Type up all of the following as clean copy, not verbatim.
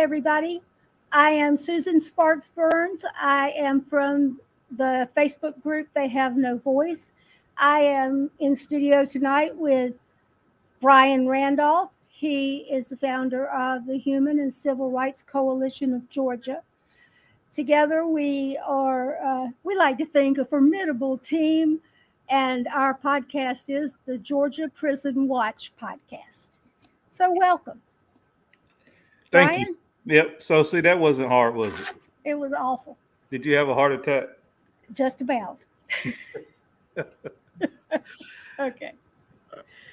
everybody. I am Susan Sparks Burns. I am from the Facebook group They Have No Voice. I am in studio tonight with Brian Randolph. He is the founder of the Human and Civil Rights Coalition of Georgia. Together, we like to think, a formidable team, and our podcast is the Georgia Prison Watch podcast. So, welcome. Thank you. Brian? Yep. So see, that wasn't hard, was it? It was awful. Did you have a heart attack? Just about. Okay.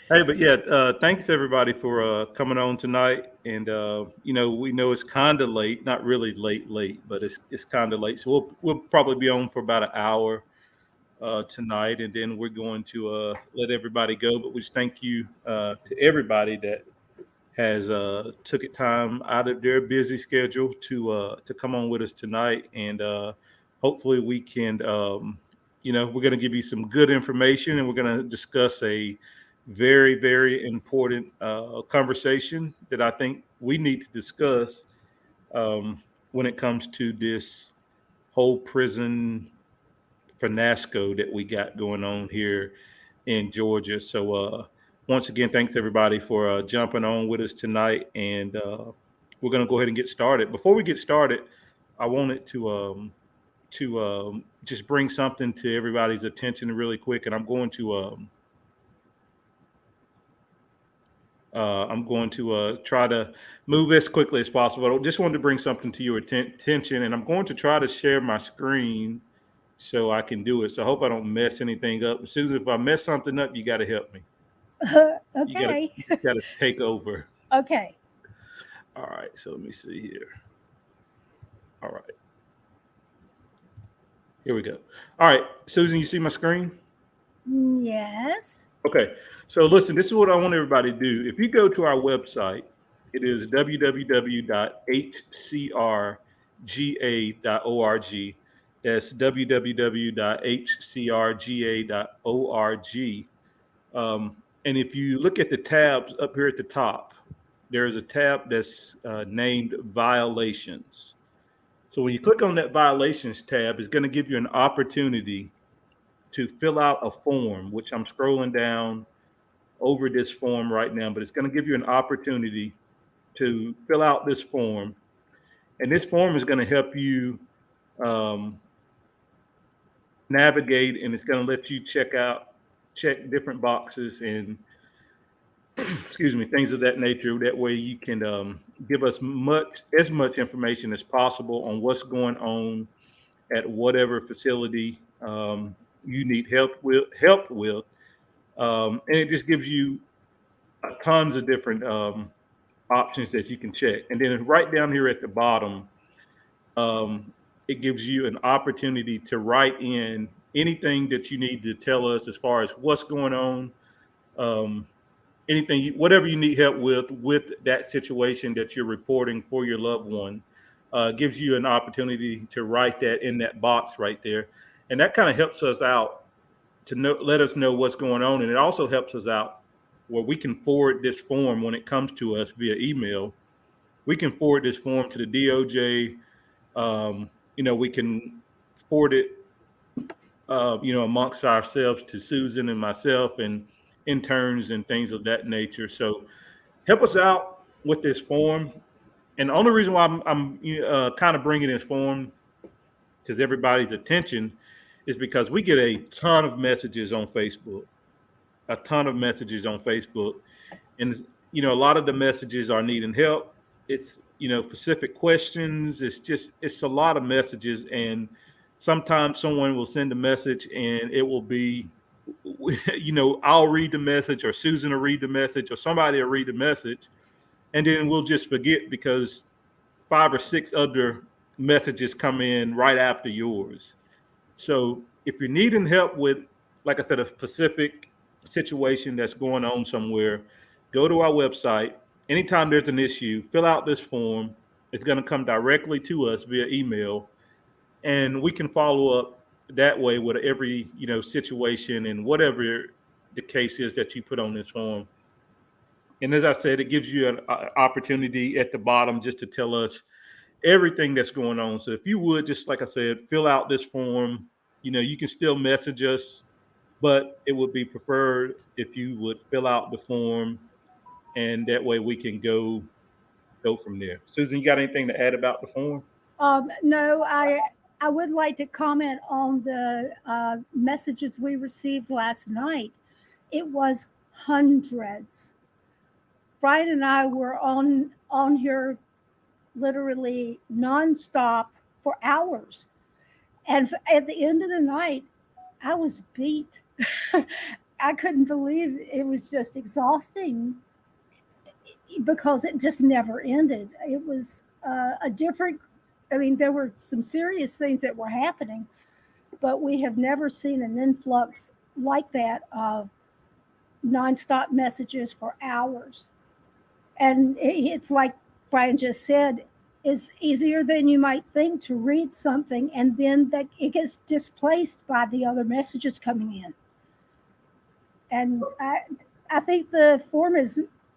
Hey, but yeah, thanks everybody for coming on tonight. And we know it's kind of late, not really late, but it's kind of late. So we'll probably be on for about an hour tonight, and then we're going to let everybody go. But we just thank you to everybody that has took it time out of their busy schedule to come on with us tonight, and hopefully we can, we're going to give you some good information, and we're going to discuss a very, very important conversation that I think we need to discuss when it comes to this whole prison finasco that we got going on here in Georgia. So once again, thanks everybody for jumping on with us tonight, and we're going to go ahead and get started. Before we get started, I wanted to just bring something to everybody's attention really quick, and I'm going to try to move as quickly as possible. I just wanted to bring something to your attention, and I'm going to try to share my screen so I can do it. So I hope I don't mess anything up. Susan, if I mess something up, you got to help me. Okay. You got to take over. Okay. All right. So let me see here. All right. Here we go. All right. Susan, you see my screen? Yes. Okay. So listen, this is what I want everybody to do. If you go to our website, it is www.hcrga.org. That's www.hcrga.org. And if you look at the tabs up here at the top, there is a tab that's named Violations. So when you click on that Violations tab, it's going to give you an opportunity to fill out a form, which I'm scrolling down over this form right now, but it's going to give you an opportunity to fill out this form. And this form is going to help you navigate, and it's going to let you check different boxes and things of that nature. That way you can give us as much information as possible on what's going on at whatever facility you need help with. And it just gives you tons of different options that you can check. And then right down here at the bottom, it gives you an opportunity to write in anything that you need to tell us as far as what's going on, whatever you need help with that situation that you're reporting for your loved one. Gives you an opportunity to write that in that box right there. And that kind of helps us out to let us know what's going on. And it also helps us out where we can forward this form when it comes to us via email. We can forward this form to the DOJ. We can forward it, amongst ourselves to Susan and myself and interns and things of that nature. So help us out with this form. And the only reason why I'm kind of bringing this form to everybody's attention is because we get a ton of messages on Facebook, and a lot of the messages are needing help. It's specific questions. It's a lot of messages, and sometimes someone will send a message and it will be, I'll read the message, or Susan will read the message, or somebody will read the message, and then we'll just forget because 5 or 6 other messages come in right after yours. So if you're needing help with, like I said, a specific situation that's going on somewhere, go to our website. Anytime there's an issue, fill out this form. It's going to come directly to us via email, and we can follow up that way with every situation and whatever the case is that you put on this form. And as I said, it gives you an opportunity at the bottom just to tell us everything that's going on. So if you would, just like I said, fill out this form. You can still message us, but it would be preferred if you would fill out the form, and that way we can go from there. Susan, you got anything to add about the form? No, I would like to comment on the messages we received last night. It was hundreds. Brian and I were on here literally nonstop for hours, and at the end of the night, I was beat. I couldn't believe it was just exhausting because it just never ended. It was a different, I mean, there were some serious things that were happening, but we have never seen an influx like that of nonstop messages for hours. And it's like Brian just said, it's easier than you might think to read something and then that it gets displaced by the other messages coming in. And I think to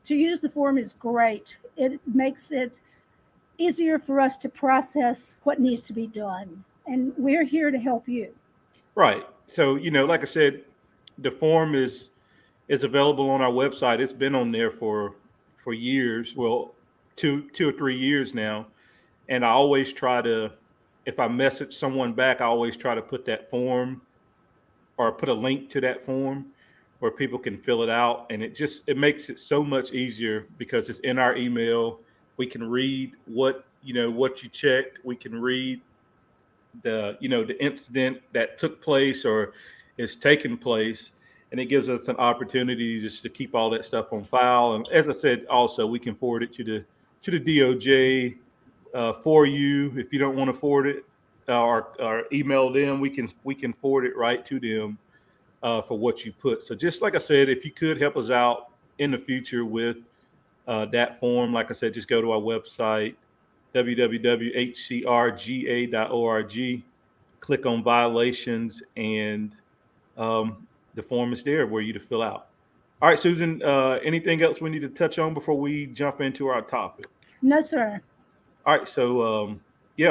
use the form is great. It makes it easier for us to process what needs to be done. And we're here to help you. Right. So, like I said, the form is available on our website. It's been on there for years. Well, two or 3 years now. And I always try to, if I message someone back, I always try to put that form or put a link to that form where people can fill it out. And it makes it so much easier because it's in our email. We can read what you checked. We can read the incident that took place or is taking place. And it gives us an opportunity just to keep all that stuff on file. And as I said, also, we can forward it to the DOJ for you. If you don't want to forward it or email them, we can forward it right to them for what you put. So just like I said, if you could help us out in the future with that form, like I said, just go to our website, www.hcrga.org, click on violations, and the form is there where you to fill out. All right, Susan, anything else we need to touch on before we jump into our topic? No, sir. All right, so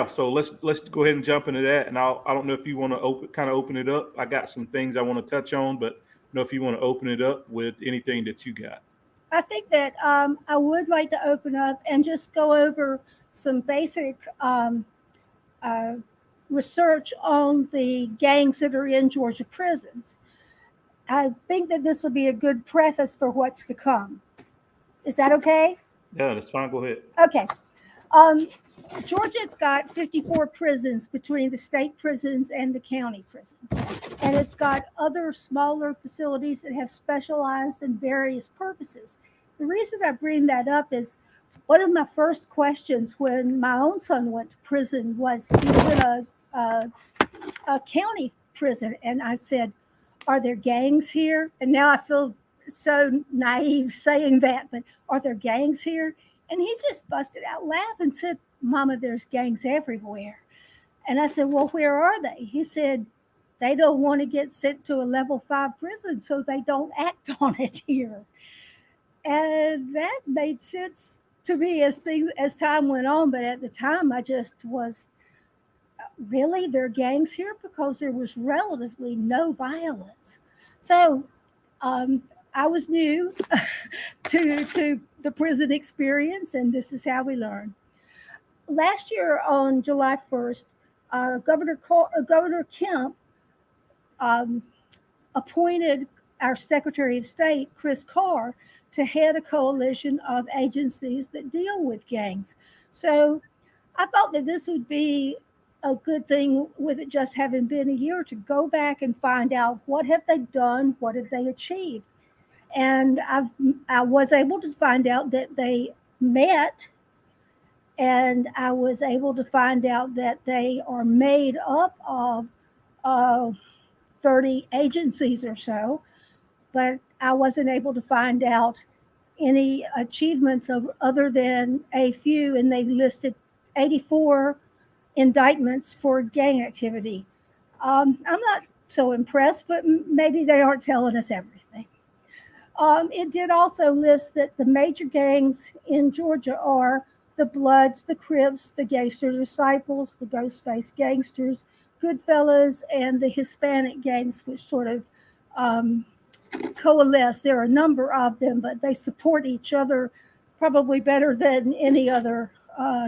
so let's go ahead and jump into that. And I don't know if you want to open it up. I got some things I want to touch on, but I know if you want to open it up with anything that you got. I think that I would like to open up and just go over some basic research on the gangs that are in Georgia prisons. I think that this will be a good preface for what's to come. Is that okay? Yeah, that's fine. Go ahead. Okay. Georgia's got 54 prisons between the state prisons and the county prisons. And it's got other smaller facilities that have specialized in various purposes. The reason I bring that up is one of my first questions when my own son went to prison was he was in a county prison. And I said, are there gangs here? And now I feel so naive saying that, but are there gangs here? And he just busted out laughing and said, Mama, there's gangs everywhere. And I said, well, where are they? He said, they don't want to get sent to a level 5 prison, so they don't act on it here. And that made sense to me as time went on. But at the time, I just was, really, there are gangs here? Because there was relatively no violence. So I was new to the prison experience, and this is how we learn. Last year on July 1st, Governor Kemp appointed our Secretary of State, Chris Carr, to head a coalition of agencies that deal with gangs. So I thought that this would be a good thing, with it just having been a year, to go back and find out what have they done, what have they achieved. And I was able to find out that they met, and I was able to find out that they are made up of 30 agencies or so, but I wasn't able to find out any achievements of other than a few, and they listed 84 indictments for gang activity. I'm not so impressed, but maybe they aren't telling us everything. It did also list that the major gangs in Georgia are the Bloods, the Crips, the Gangster Disciples, the Ghostface Gangsters, Goodfellas, and the Hispanic gangs, which sort of coalesce. There are a number of them, but they support each other probably better than any other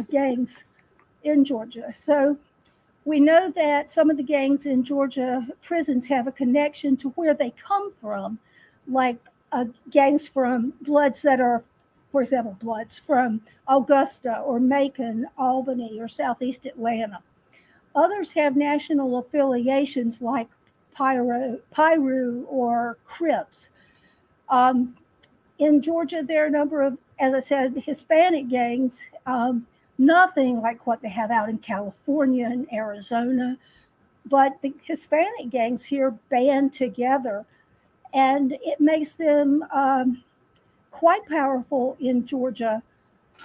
gangs in Georgia. So we know that some of the gangs in Georgia prisons have a connection to where they come from, like gangs from Bloods that are, for example, Bloods from Augusta or Macon, Albany, or Southeast Atlanta. Others have national affiliations like Piru or Crips. In Georgia, there are a number of, as I said, Hispanic gangs, nothing like what they have out in California and Arizona, but the Hispanic gangs here band together, and it makes them quite powerful in Georgia,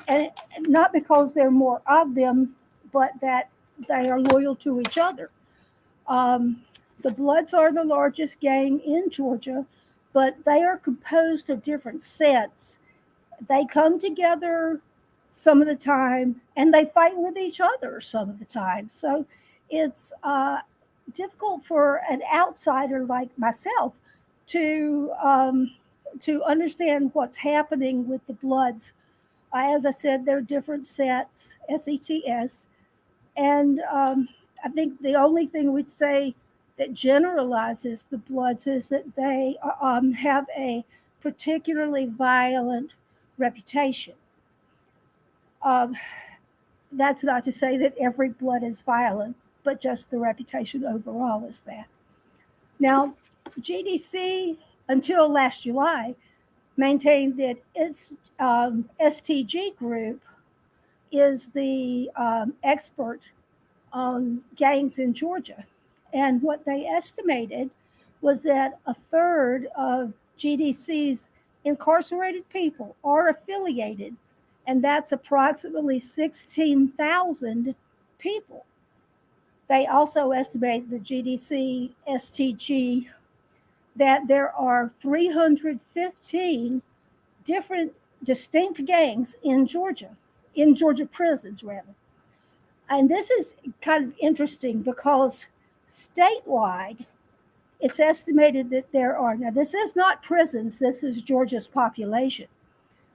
and not because there are more of them, but that they are loyal to each other. The Bloods are the largest gang in Georgia, but they are composed of different sets. They come together some of the time, and they fight with each other some of the time. So it's difficult for an outsider like myself to understand what's happening with the Bloods. As I said, they're different sets, SETS, and I think the only thing we'd say that generalizes the Bloods is that they have a particularly violent reputation. That's not to say that every Blood is violent, but just the reputation overall is that. Now, GDC, until last July, maintained that its STG group is the expert on gangs in Georgia. And what they estimated was that a third of GDC's incarcerated people are affiliated, and that's approximately 16,000 people. They also estimate the GDC STG that there are 315 different distinct gangs in Georgia prisons rather. And this is kind of interesting because statewide, it's estimated that there are, now this is not prisons, this is Georgia's population,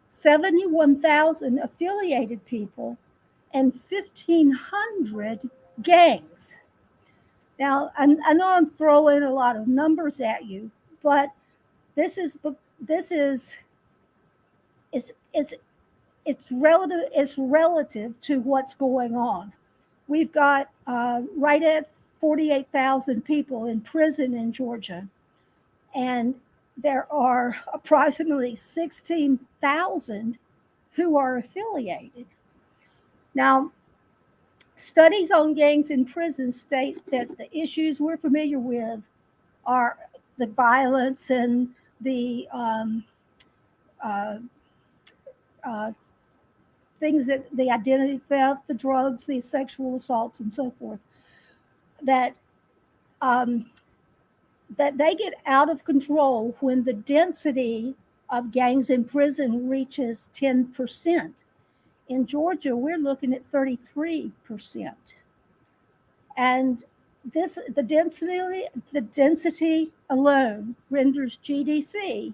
71,000 affiliated people and 1,500 gangs. Now, I know I'm throwing a lot of numbers at you, but it's relative to what's going on. We've got right at 48,000 people in prison in Georgia, and there are approximately 16,000 who are affiliated. Now, studies on gangs in prison state that the issues we're familiar with are the violence and the things that the identity theft, the drugs, the sexual assaults, and so forth, that they get out of control when the density of gangs in prison reaches 10%. In Georgia, we're looking at 33%. And the density alone renders GDC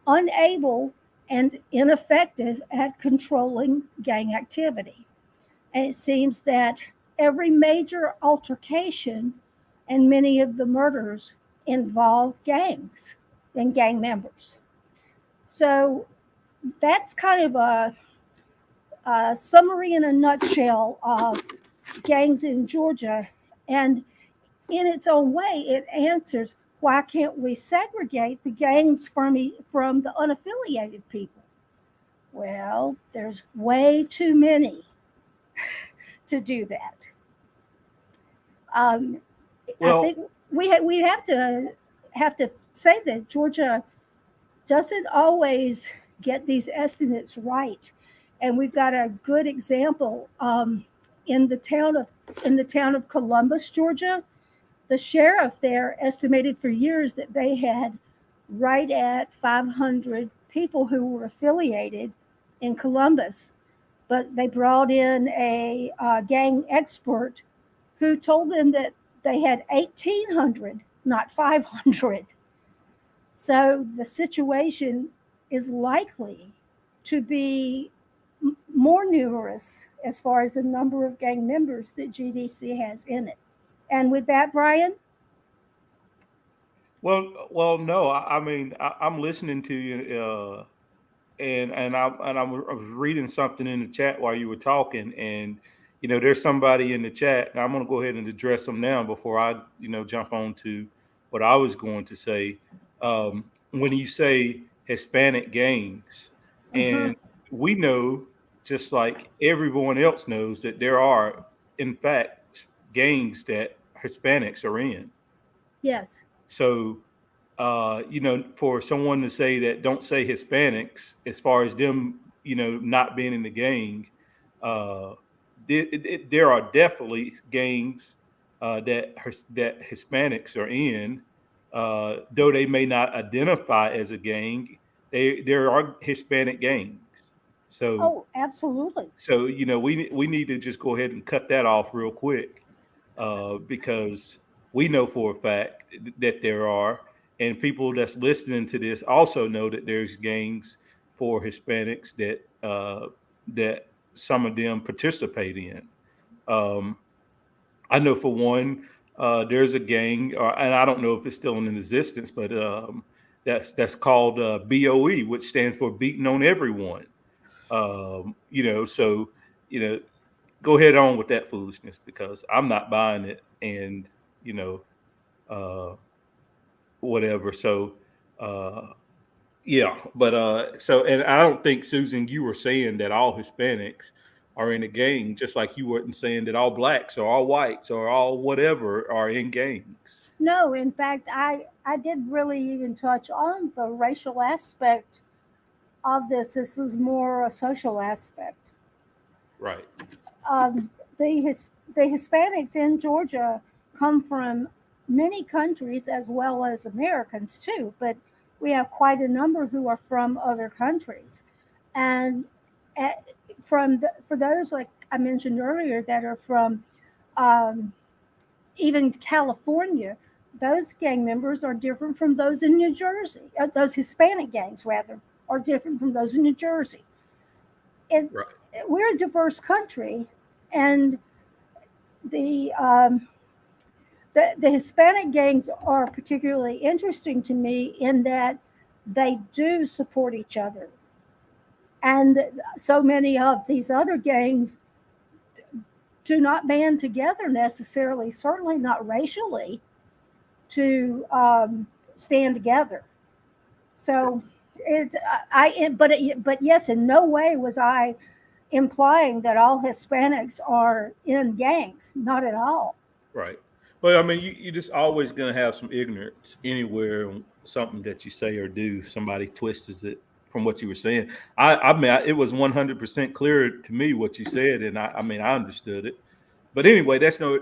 unable and ineffective at controlling gang activity. And it seems that every major altercation and many of the murders involve gangs and gang members. So that's kind of a summary in a nutshell of gangs in Georgia. And in its own way, it answers, why can't we segregate the gangs from the unaffiliated people? Well, there's way too many to do that. I think we have to say that Georgia doesn't always get these estimates right, and we've got a good example in the town of Columbus, Georgia. The sheriff there estimated for years that they had right at 500 people who were affiliated in Columbus. But they brought in a gang expert who told them that they had 1,800, not 500. So the situation is likely to be more numerous as far as the number of gang members that GDC has in it. And with that, Brian? Well, no. I mean, I'm listening to you, I was reading something in the chat while you were talking, and there's somebody in the chat, and I'm going to go ahead and address them now before I jump on to what I was going to say. When you say Hispanic gangs, Uh-huh. and we know, just like everyone else knows, that there are in fact gangs that Hispanics are in. Yes. So for someone to say that, don't say Hispanics, as far as them, not being in the gang, uh, there are definitely gangs that Hispanics are in, though they may not identify as a gang. There are Hispanic gangs. So Oh, absolutely. we need to just go ahead and cut that off real quick, because we know for a fact that there are, and people that's listening to this also know that there's gangs for Hispanics that some of them participate in. Um, I know for one, there's a gang, and I don't know if it's still in existence, but that's called BOE, which stands for Beating on Everyone. So you know, go ahead on with that foolishness, because I'm not buying it, and you know, uh, whatever. So, uh, yeah, but and I don't think, Susan, you were saying that all Hispanics are in a gang, just like you weren't saying that all blacks or all whites or all whatever are in gangs. No, in fact, I did really even touch on the racial aspect of this. This is more a social aspect. Right. Um, the Hispanics in Georgia come from many countries as well as Americans too, but we have quite a number who are from other countries. And at, for those, like I mentioned earlier, that are from um, even California, those gang members are different from those in New Jersey. Those Hispanic gangs, rather, are different from those in New Jersey. And Right. we're a diverse country, and the um, the Hispanic gangs are particularly interesting to me in that they do support each other, and so many of these other gangs do not band together necessarily, certainly not racially, to stand together. So it's but yes, in no way was I implying that all Hispanics are in gangs. Not at all. Right. Well, I mean, you're just always going to have some ignorance anywhere on something that you say or do. Somebody twists it from what you were saying. I mean, it was 100% clear to me what you said, and I mean, I understood it. But anyway, that's no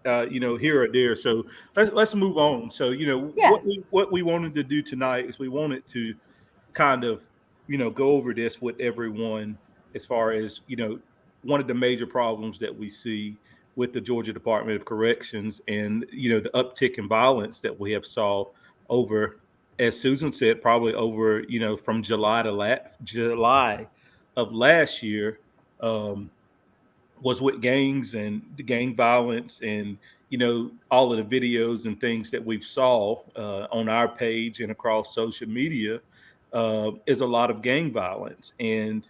Yeah, here or there. So let's move on. So yeah. what we wanted to do tonight is we wanted to kind of go over this with everyone, as far as one of the major problems that we see with the Georgia Department of Corrections, and the uptick in violence that we have saw over, as Susan said, probably over from July of last year, um, was with gangs and the gang violence, and all of the videos and things that we've saw on our page and across social media, is a lot of gang violence. And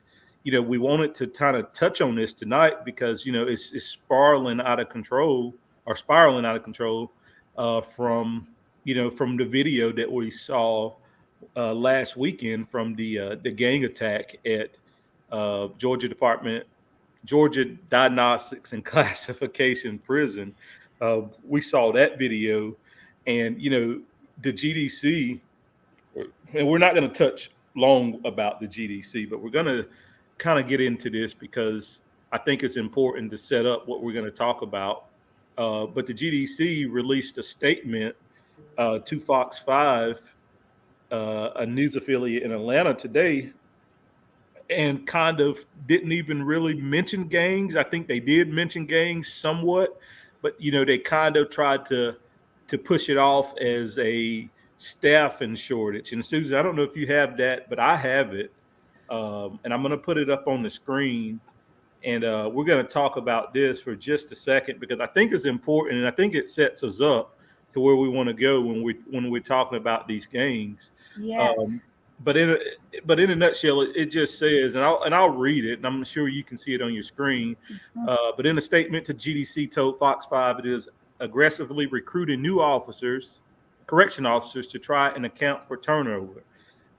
we wanted to kind of touch on this tonight because it's spiraling out of control, from from the video that we saw last weekend from the gang attack at Georgia Diagnostics and Classification Prison. We saw that video, and the GDC, and we're not going to touch long about the GDC, but we're going to kind of get into this because I think it's important to set up what we're going to talk about. But the GDC released a statement to Fox 5, a news affiliate in Atlanta today, and kind of didn't even really mention gangs. I think they did mention gangs somewhat, but they kind of tried to push it off as a staffing shortage. And Susan, I don't know if you have that, but I have it, and I'm going to put it up on the screen. And we're going to talk about this for just a second because I think it's important, and I think it sets us up to where we want to go when we're talking about these gangs. Yes. But in a nutshell, it just says, and I'll read it, and I'm sure you can see it on your screen. But in a statement to GDC told Fox 5, it is aggressively recruiting new correction officers, to try and account for turnover.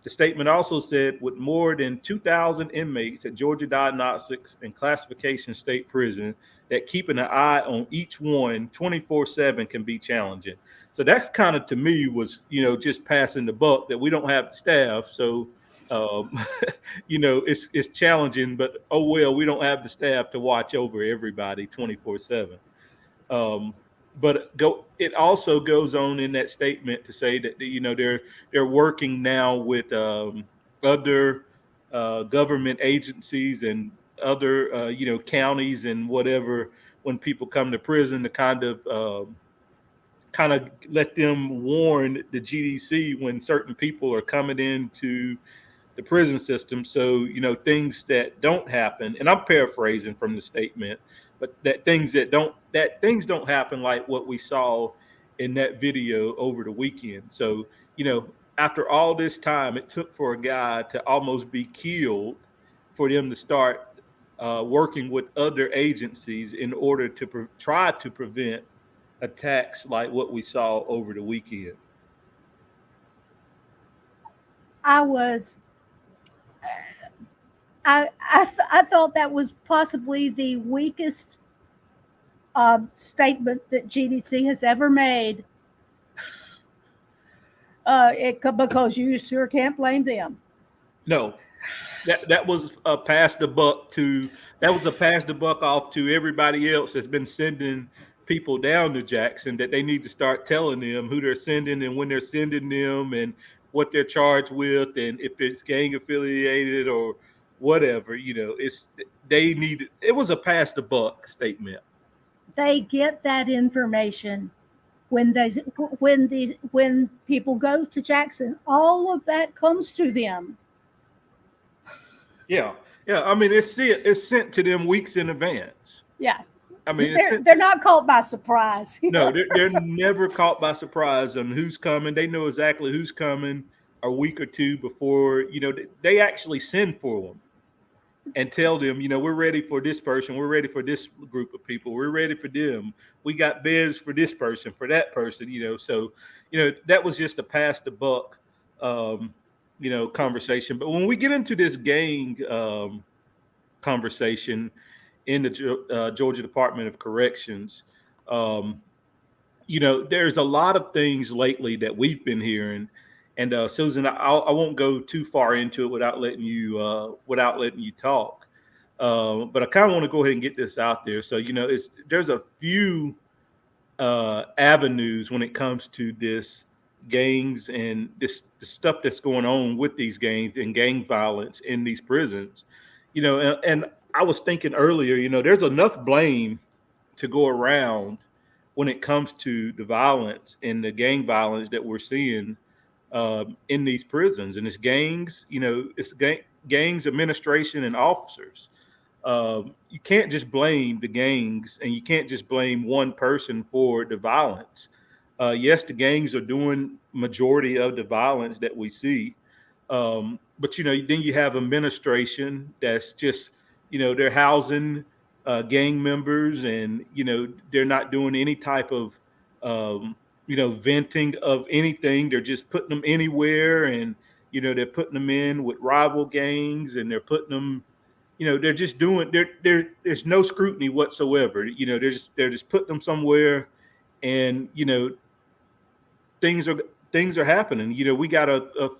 The statement also said, with more than 2,000 inmates at Georgia Diagnostics and Classification State Prison, that keeping an eye on each one 24/7 can be challenging. So that's kind of, to me, was, just passing the buck that we don't have the staff. So, it's challenging, but oh well, we don't have the staff to watch over everybody 24/7. But it also goes on in that statement to say that they're working now with other government agencies and other counties and whatever, when people come to prison, to kind of let them warn the GDC when certain people are coming into the prison system. So, things that don't happen, and I'm paraphrasing from the statement, but that things don't happen like what we saw in that video over the weekend. So, after all this time it took for a guy to almost be killed, for them to start working with other agencies in order to try to prevent attacks like what we saw over the weekend. I thought that was possibly the weakest statement that GDC has ever made. Because you sure can't blame them. No, that was a pass the buck off to everybody else that's been sending people down to Jackson, that they need to start telling them who they're sending and when they're sending them and what they're charged with, and if it's gang affiliated or whatever. It was a pass the buck statement. They get that information when people go to Jackson. All of that comes to them. Yeah. I mean, it's sent to them weeks in advance. Yeah. I mean, they're not caught by surprise. No, they're never caught by surprise on who's coming. They know exactly who's coming a week or two before. They actually send for them and tell them, we're ready for this person. We're ready for this group of people. We're ready for them. We got beds for this person, for that person. So that was just a pass the buck, conversation. But when we get into this gang conversation in the Georgia Department of Corrections, there's a lot of things lately that we've been hearing. And Susan, I won't go too far into it without letting you talk. But I kind of want to go ahead and get this out there. So there's a few avenues when it comes to this gangs and the stuff that's going on with these gangs and gang violence in these prisons. And I was thinking earlier, there's enough blame to go around when it comes to the violence and the gang violence that we're seeing in these prisons. And it's gangs, it's gangs, administration, and officers. You can't just blame the gangs, and you can't just blame one person for the violence. Yes, the gangs are doing majority of the violence that we see. But, then you have administration that's just, they're housing gang members, and, they're not doing any type of, venting of anything. They're just putting them anywhere, and, they're putting them in with rival gangs, and they're putting them, they're just doing, there's no scrutiny whatsoever. They're just putting them somewhere, and, things are happening. We got a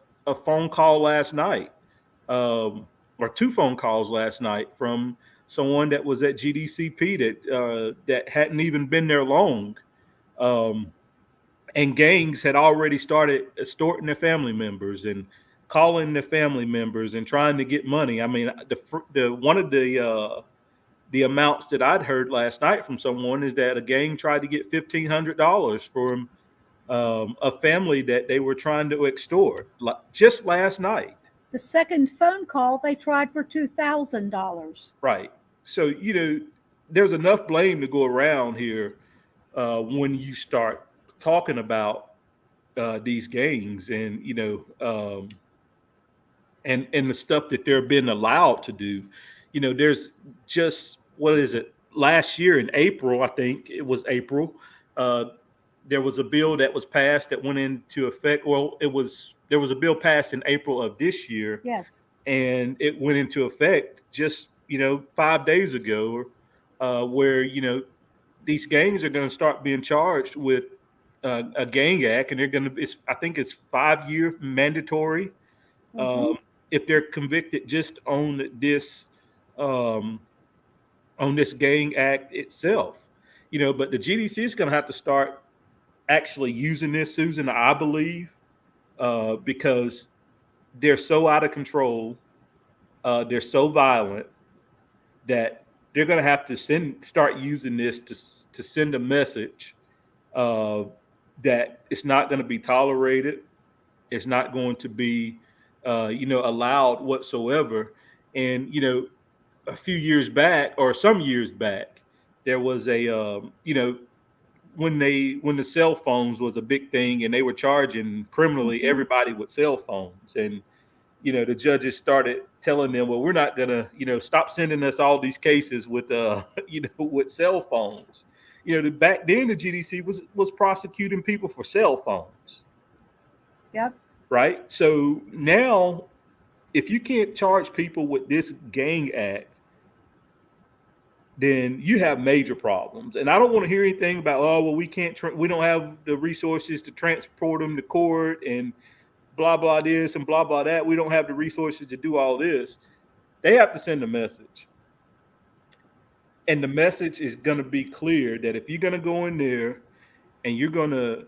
phone call last night, or two phone calls last night from someone that was at GDCP that hadn't even been there long. and gangs had already started extorting their family members and calling their family members and trying to get money. I mean, the one of the amounts that I'd heard last night from someone is that a gang tried to get $1,500 from a family that they were trying to extort just last night. The second phone call, they tried for $2,000. Right. So, there's enough blame to go around here when you start talking about these gangs and, and the stuff that they're being allowed to do. There's just, what is it? Last year in April, I think it was April, there was a bill that was passed that went into effect. Well, there was a bill passed in April of this year. Yes. And it went into effect just, 5 days ago, where, these gangs are going to start being charged with a gang act, and they're going to, I think it's 5-year mandatory. If they're convicted just on this gang act itself, but the GDC is going to have to start actually using this, Susan, I believe, because they're so out of control, they're so violent that they're going to have to start using this to send a message that it's not going to be tolerated, it's not going to be allowed whatsoever. And a few years back, or some years back, there was a when the cell phones was a big thing, and they were charging criminally everybody with cell phones, and the judges started telling them, well, we're not gonna stop sending us all these cases with with cell phones. Back then the GDC was prosecuting people for cell phones. Yep. Right. So now, if you can't charge people with this gang act, then you have major problems. And I don't want to hear anything about, oh, well, we don't have the resources to transport them to court and blah, blah, this and blah, blah, that. We don't have the resources to do all this. They have to send a message. And the message is going to be clear that if you're going to go in there and you're going to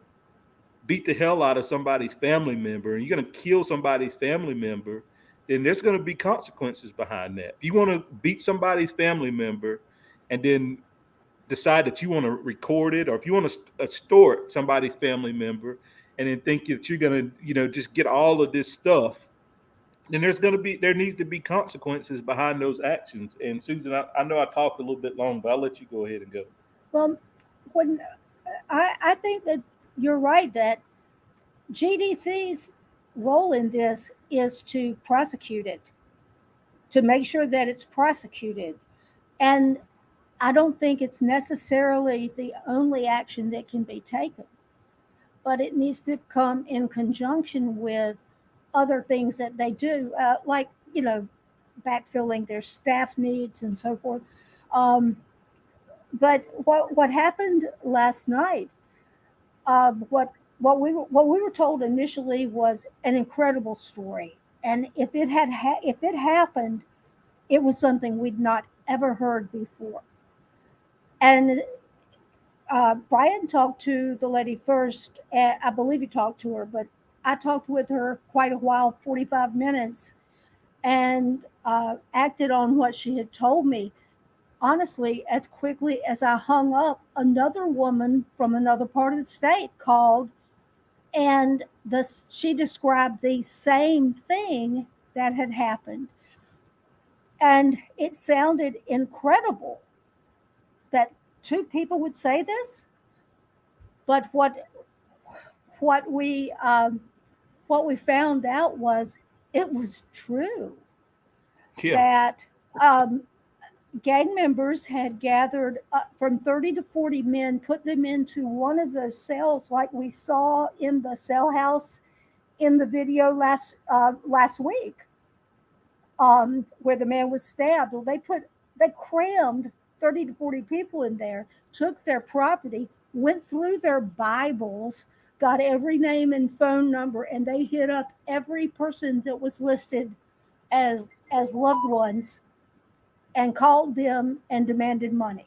beat the hell out of somebody's family member, and you're going to kill somebody's family member, then there's going to be consequences behind that. If you want to beat somebody's family member and then decide that you want to record it, or if you want to extort somebody's family member and then think that you're going to, just get all of this stuff, then there needs to be consequences behind those actions. And Susan, I know I talked a little bit long, but I'll let you go ahead and go. Well, when I think that you're right that GDC's role in this is to prosecute it, to make sure that it's prosecuted. And I don't think it's necessarily the only action that can be taken, but it needs to come in conjunction with other things that they do, like, backfilling their staff needs and so forth. But what happened last night, what we were told initially was an incredible story, and if it happened, it was something we'd not ever heard before. And Brian talked to the lady first. I believe he talked to her, but I talked with her quite a while, 45 minutes, and acted on what she had told me. Honestly, as quickly as I hung up, another woman from another part of the state called, and she described the same thing that had happened. And it sounded incredible that two people would say this, but what we found out was it was true. Yeah. That gang members had gathered from 30 to 40 men, put them into one of those cells like we saw in the cell house in the video last week, where the man was stabbed. Well, they crammed 30 to 40 people in there, took their property, went through their Bibles, got every name and phone number, and they hit up every person that was listed as loved ones and called them and demanded money.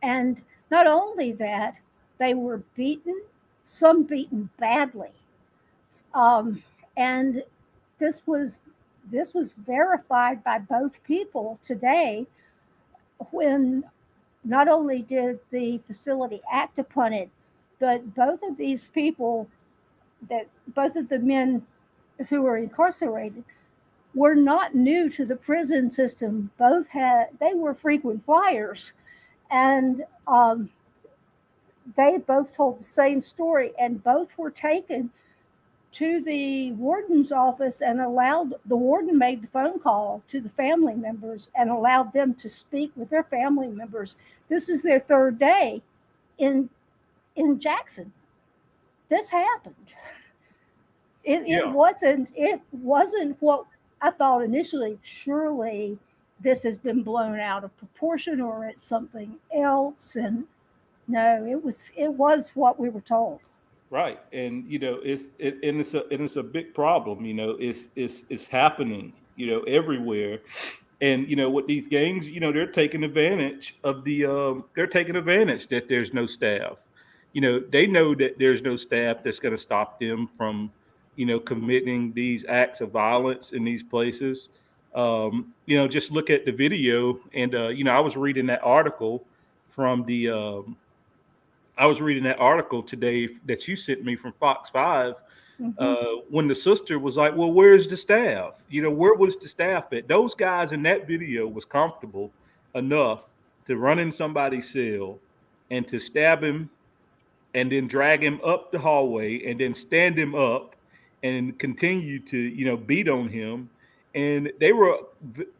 And not only that, they were beaten, some beaten badly. And this was this was verified by both people today when not only did the facility act upon it, but both of these people, that both of the men who were incarcerated, were not new to the prison system. Both they were frequent flyers, and they both told the same story, and both were taken to the warden's office and allowed the warden made the phone call to the family members and allowed them to speak with their family members. This is their third day in Jackson. This happened. It wasn't what I thought initially. Surely this has been blown out of proportion or it's something else. And no, it was what we were told. Right, and it's a big problem. It's happening, everywhere. And with these gangs, they're taking advantage of they're taking advantage that there's no staff. They know that there's no staff that's going to stop them from committing these acts of violence in these places. Just look at the video. And I was reading that article from the I was reading that article today that you sent me from Fox 5, Mm-hmm. when the sister was like, well, where's the staff? Where was the staff at? Those guys in that video was comfortable enough to run in somebody's cell and to stab him and then drag him up the hallway and then stand him up and continue to, beat on him. And they were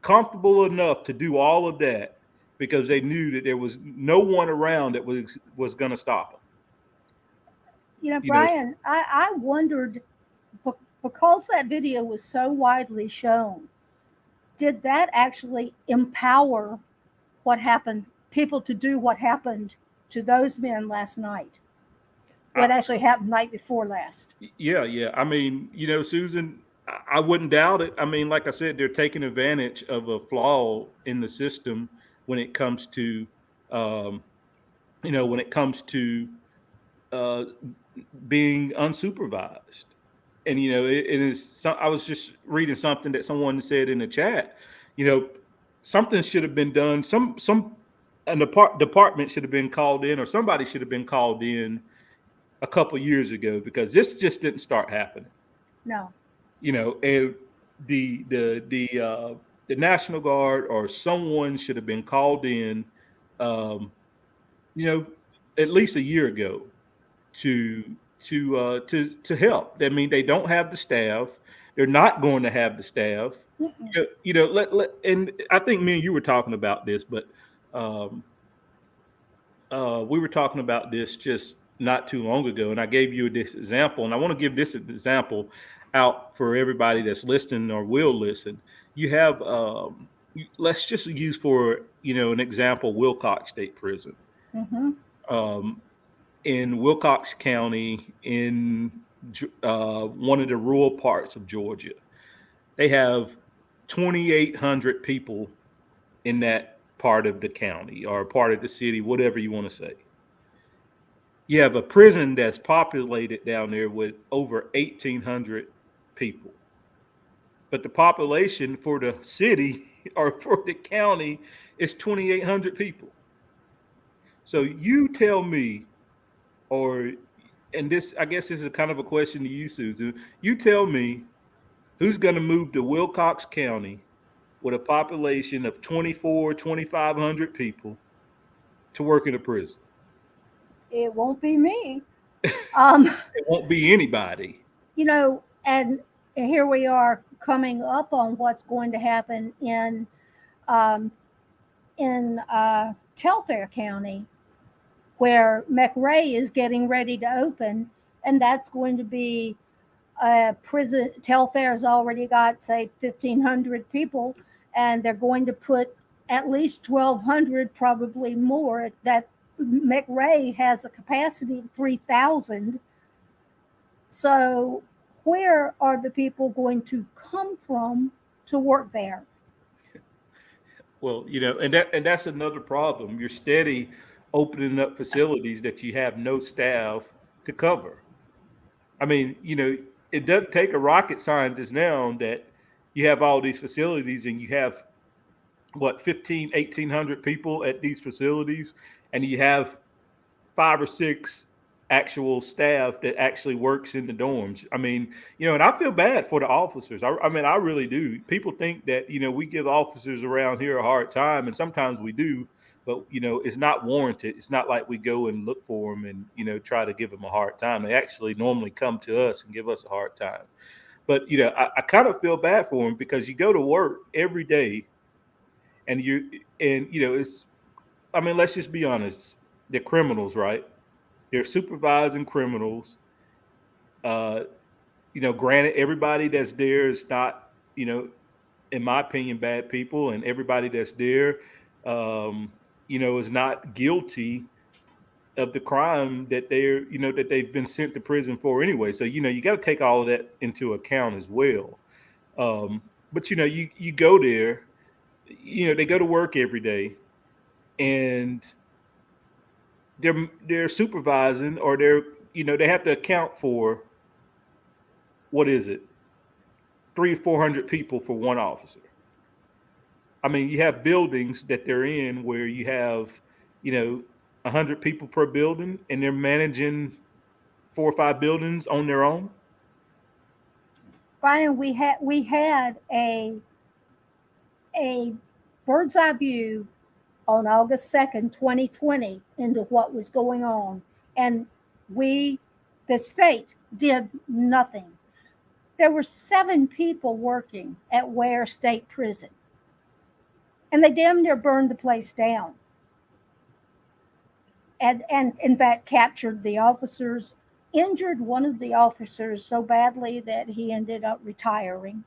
comfortable enough to do all of that because they knew that there was no one around that was going to stop them. Brian, I wondered, because that video was so widely shown, did that actually empower what happened, people to do what happened to those men last night? What actually happened night before last? Yeah. I mean, Susan, I wouldn't doubt it. I mean, like I said, they're taking advantage of a flaw in the system when it comes to, when it comes to uh, being unsupervised. And it is. I was just reading something that someone said in the chat. You know, something should have been done. An department should have been called in, or somebody should have been called in a couple years ago, because this just didn't start happening. No. And the National Guard or someone should have been called in, um, at least a year ago to help. I mean, they don't have the staff. They're not going to have the staff. And I think me and you were talking about this, but um, we were talking about this just not too long ago, and I gave you this example, and I want to give this example out for everybody that's listening or will listen. You have, let's just use for an example, Wilcox State Prison. Mm-hmm. Um, in Wilcox County, in one of the rural parts of Georgia, they have 2,800 people in that part of the county or part of the city, whatever you want to say. You have a prison that's populated down there with over 1,800 people. But the population for the city or for the county is 2,800 people. So you tell me, and this, I guess this is kind of a question to you, Susan. You tell me who's going to move to Wilcox County with a population of 2,500 people to work in a prison? It won't be me. It won't be anybody. And here we are coming up on what's going to happen um, in Telfair County, where McRae is getting ready to open, and that's going to be a prison. Telfair's already got, say, 1,500 people, and they're going to put at least 1,200, probably more. That McRae has a capacity of 3,000. So where are the people going to come from to work there? Well, and that's another problem. You're steady opening up facilities that you have no staff to cover. I mean, it doesn't take a rocket scientist now that you have all these facilities and you have what 1,800 people at these facilities, and you have 5 or 6 actual staff that actually works in the dorms. I mean, and I feel bad for the officers. I mean, I really do. People think that we give officers around here a hard time, and sometimes we do, but it's not warranted. It's not like we go and look for them and try to give them a hard time. They actually normally come to us and give us a hard time. But I kind of feel bad for them because you go to work every day, and it's. I mean, let's just be honest. They're criminals, right? They're supervising criminals. Uh, Granted, everybody that's there is not, in my opinion, bad people, and everybody that's there, is not guilty of the crime that that they've been sent to prison for anyway. So you got to take all of that into account as well. But you go there, they go to work every day, and they're supervising, or they have to account for, what is it, 300 or 400 people for one officer. I mean, you have buildings that they're in where you have 100 people per building, and they're managing 4 or 5 buildings on their own. Brian, we had a bird's eye view on August 2nd, 2020, into what was going on. And the state, did nothing. There were 7 people working at Ware State Prison, and they damn near burned the place down. And in fact, captured the officers, injured one of the officers so badly that he ended up retiring.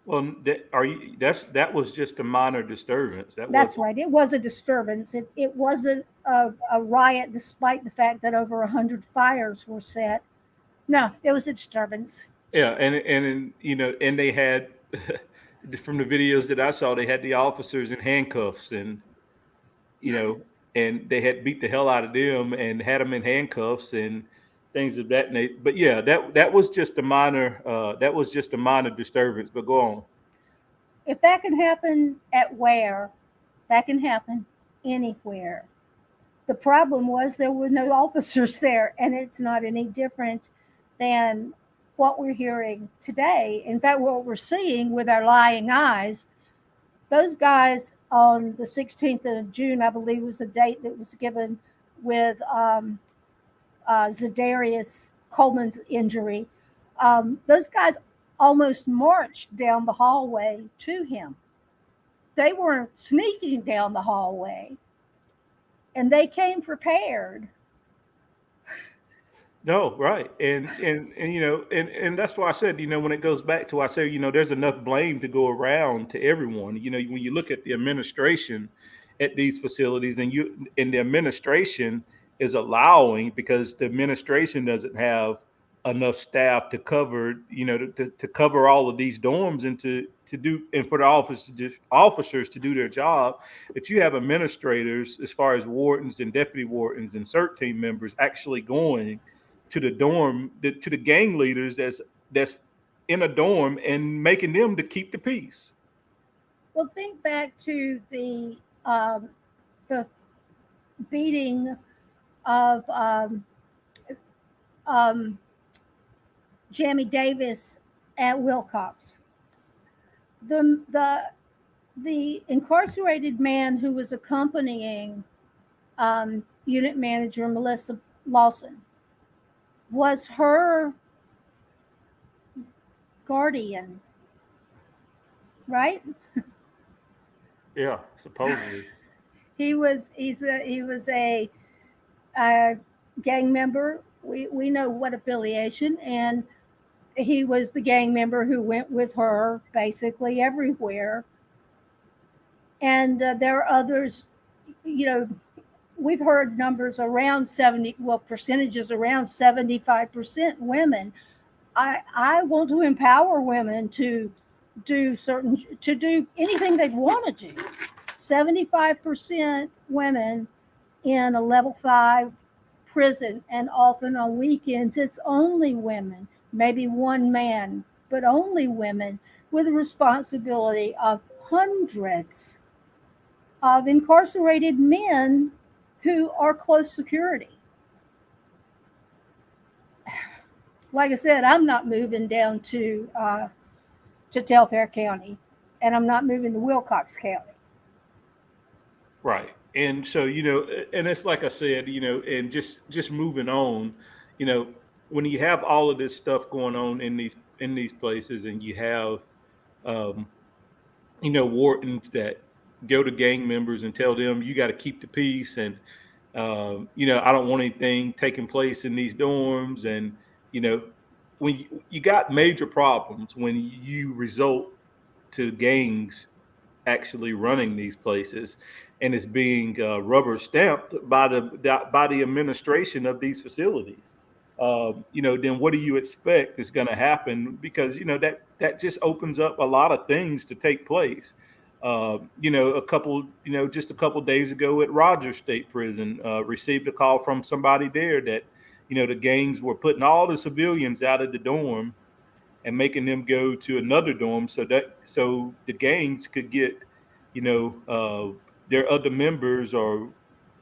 Well, that was just a minor disturbance. That's right. It was a disturbance. It wasn't a riot, despite the fact that over 100 fires were set. No, it was a disturbance. Yeah, and they had, from the videos that I saw, they had the officers in handcuffs, and and they had beat the hell out of them and had them in handcuffs and things of that nature. But yeah, that was just a minor disturbance. But go on. If that can happen at Ware, that can happen anywhere. The problem was there were no officers there, and it's not any different than what we're hearing today. In fact, what we're seeing with our lying eyes, those guys on the 16th of June, I believe was the date that was given with Zadarius Coleman's injury. Those guys almost marched down the hallway to him. They weren't sneaking down the hallway, and they came prepared. No, right. And that's why I said, when it goes back to, I say, there's enough blame to go around to everyone. When you look at the administration at these facilities, and the administration is allowing, because the administration doesn't have enough staff to cover, to cover all of these dorms, and for the officers to do their job, that you have administrators, as far as wardens and deputy wardens and CERT team members, actually going to the dorm, to the gang leaders that's in a dorm, and making them to keep the peace. Well, think back to the beating of Jamie Davis at Wilcox. The incarcerated man who was accompanying unit manager Melissa Lawson was her guardian, right? Yeah, supposedly. He was a gang member. We know what affiliation, and he was the gang member who went with her basically everywhere. And there are others, we've heard numbers around 70, percentages around 75% women. I want to empower women to do anything they want to do. 75% women in a level 5 prison, and often on weekends, it's only women, maybe one man, but only women, with the responsibility of hundreds of incarcerated men who are close security. Like I said, I'm not moving down to Telfair County, and I'm not moving to Wilcox County. Right. And so, and it's like I said, and just moving on, you know, when you have all of this stuff going on in these places, and you have um, wardens that go to gang members and tell them you got to keep the peace, and I don't want anything taking place in these dorms, and you know, when you got major problems when you result to gangs actually running these places, and it's being rubber stamped by the administration of these facilities. Then what do you expect is going to happen? Because that just opens up a lot of things to take place. Just a couple days ago at Rogers State Prison, received a call from somebody there that the gangs were putting all the civilians out of the dorm and making them go to another dorm so the gangs could get their other members or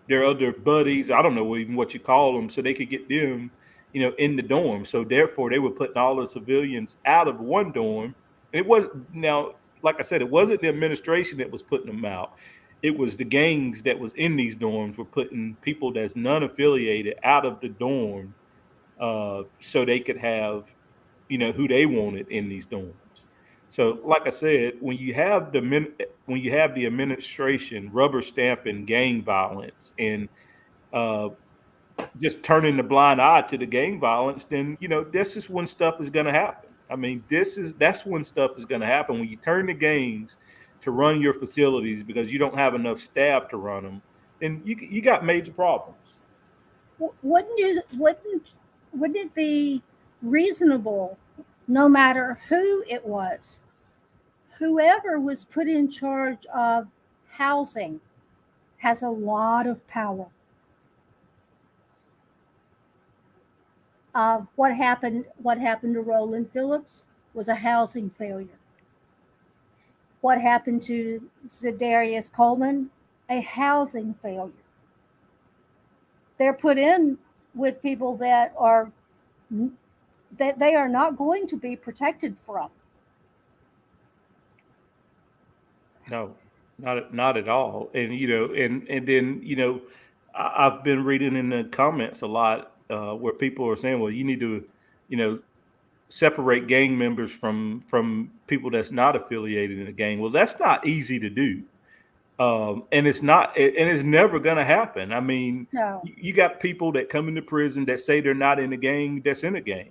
their other buddies, I don't know even what you call them, so they could get them in the dorm. So therefore they were putting all the civilians out of one dorm. It was now, like I said, it wasn't the administration that was putting them out. It was the gangs that was in these dorms were putting people that's non-affiliated out of the dorm, so they could have who they wanted in these dorms. So, like I said, when you have the administration rubber stamping gang violence and uh, just turning the blind eye to the gang violence, then this is when stuff is going to happen. I mean, that's when stuff is going to happen, when you turn the gangs to run your facilities because you don't have enough staff to run them, and you got major problems. Wouldn't it be reasonable, no matter who it was, whoever was put in charge of housing has a lot of power? What happened to Roland Phillips was a housing failure. What happened to Zedarius Coleman? A housing failure. They're put in with people that they are not going to be protected from. No, not at all. And and then I've been reading in the comments a lot where people are saying, well, you need to separate gang members from people that's not affiliated in a gang. Well, that's not easy to do. And it's not, and it's never going to happen. I mean, No. you got people that come into prison that say they're not in a gang, that's in a gang,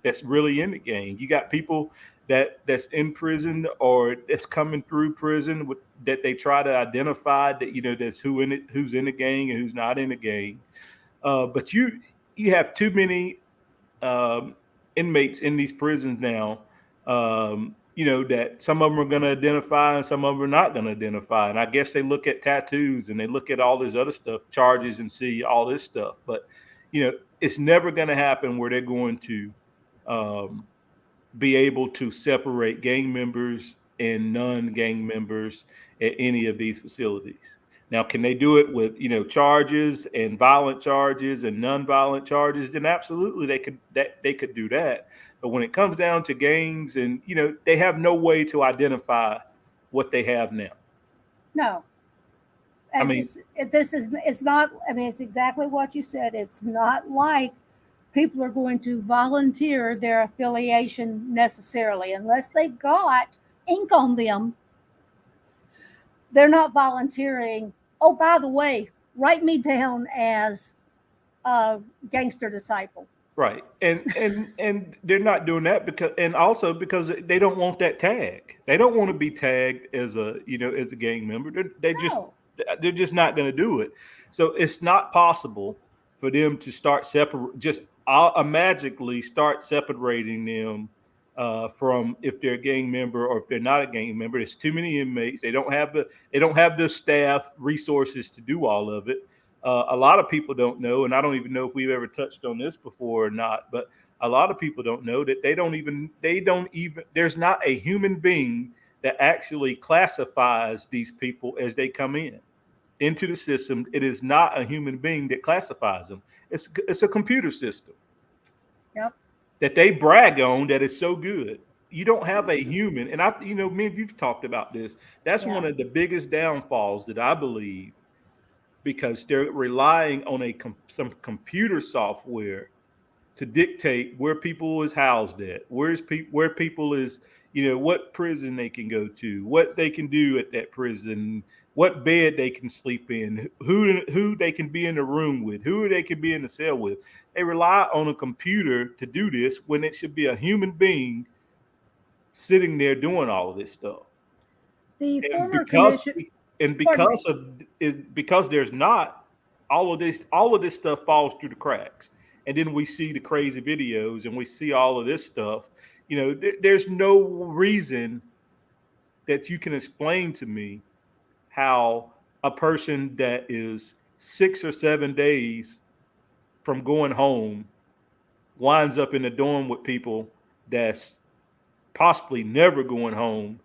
that's really in the gang. You got people that's in prison or that's coming through prison that they try to identify that there's who's in the gang and who's not in the gang. But you have too many inmates in these prisons now. That some of them are going to identify and some of them are not going to identify. And I guess they look at tattoos and they look at all this other stuff, charges, and see all this stuff. But, it's never going to happen where they're going to be able to separate gang members and non-gang members at any of these facilities. Now, can they do it with, charges and violent charges and non-violent charges? Then absolutely they could do that. But when it comes down to gangs and, they have no way to identify what they have now. No. And I mean, it's not, I mean, it's exactly what you said. It's not like people are going to volunteer their affiliation necessarily, unless they've got ink on them. They're not volunteering. Oh, by the way, write me down as a gangster disciple. Right. And they're not doing that because they don't want that tag. They don't want to be tagged as a gang member. They're just not going to do it. So it's not possible for them to start magically start separating them from if they're a gang member or if they're not a gang member. There's too many inmates. They don't have the staff resources to do all of it. A lot of people don't know, and I don't even know if we've ever touched on this before or not, but a lot of people don't know that they don't even, there's not a human being that actually classifies these people as they come into the system. It is not a human being that classifies them. It's a computer system. Yep. That they brag on that is so good. You don't have a human, and me and you've talked about this. That's Yeah. one of the biggest downfalls that I believe, because they're relying on some computer software to dictate where people is housed at, where people is, what prison they can go to, what they can do at that prison, what bed they can sleep in, who they can be in the room with, who they can be in the cell with. They rely on a computer to do this when it should be a human being sitting there doing all of this stuff. The And former because commission, and pardon because of it, because there's not, all of this stuff falls through the cracks. And then we see the crazy videos and we see all of this stuff. There's no reason that you can explain to me how a person that is 6 or 7 days from going home winds up in a dorm with people that's possibly never going home,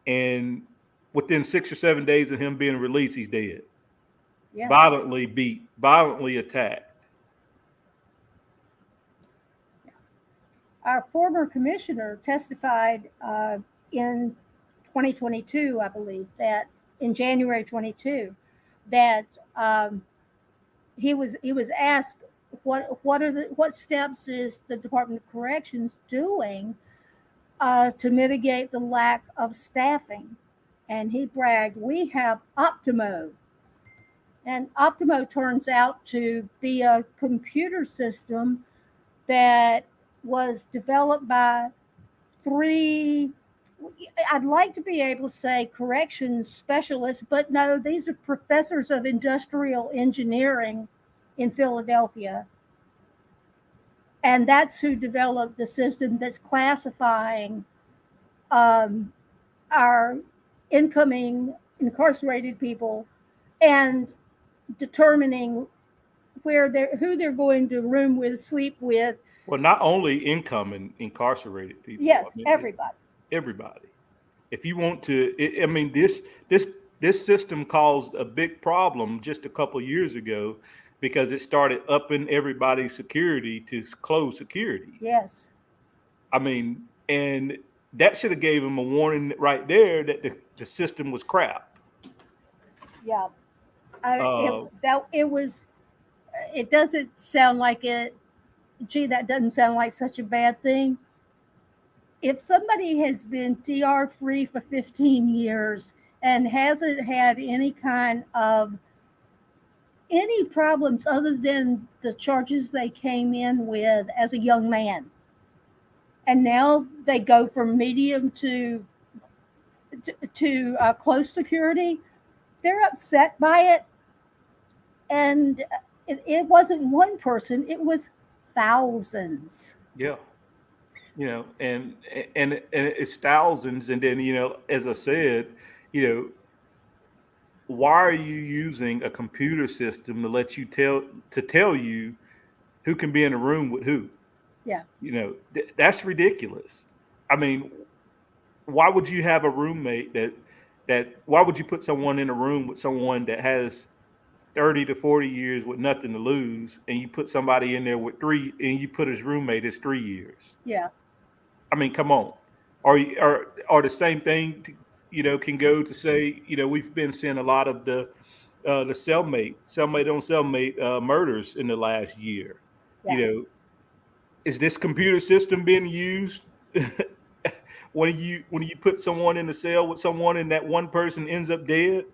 and within 6 or 7 days of him being released, he's dead, yes. violently beat, violently attacked. Our former commissioner testified in 2022, I believe, that in January 22, that he was asked what steps is the Department of Corrections doing to mitigate the lack of staffing, and he bragged, "We have Optimo." And Optimo turns out to be a computer system that was developed by 3, I'd like to be able to say corrections specialists, but no, these are professors of industrial engineering in Philadelphia. And that's who developed the system that's classifying our incoming incarcerated people and determining who they're going to room with, sleep with. Well, not only incoming incarcerated people. Yes, everybody. Everybody. If you want to, this system caused a big problem just a couple of years ago because it started upping everybody's security to close security. Yes. And that should have gave them a warning right there that the system was crap. Yeah. It doesn't sound like it. Gee, that doesn't sound like such a bad thing. If somebody has been TR free for 15 years and hasn't had any kind of any problems other than the charges they came in with as a young man, and now they go from medium to close security, they're upset by it. And it wasn't one person, it was thousands. Yeah. And it's thousands. And then, as I said, why are you using a computer system to let you tell you who can be in a room with who? Yeah. That's ridiculous. Why would you have a roommate why would you put someone in a room with someone that has 30 to 40 years with nothing to lose, and you put somebody in there with 3, and you put his roommate as 3 years? Yeah. Come on. Or the same thing, can go to say, we've been seeing a lot of the cellmate on cellmate murders in the last year. Yeah. Is this computer system being used when you put someone in the cell with someone and that one person ends up dead?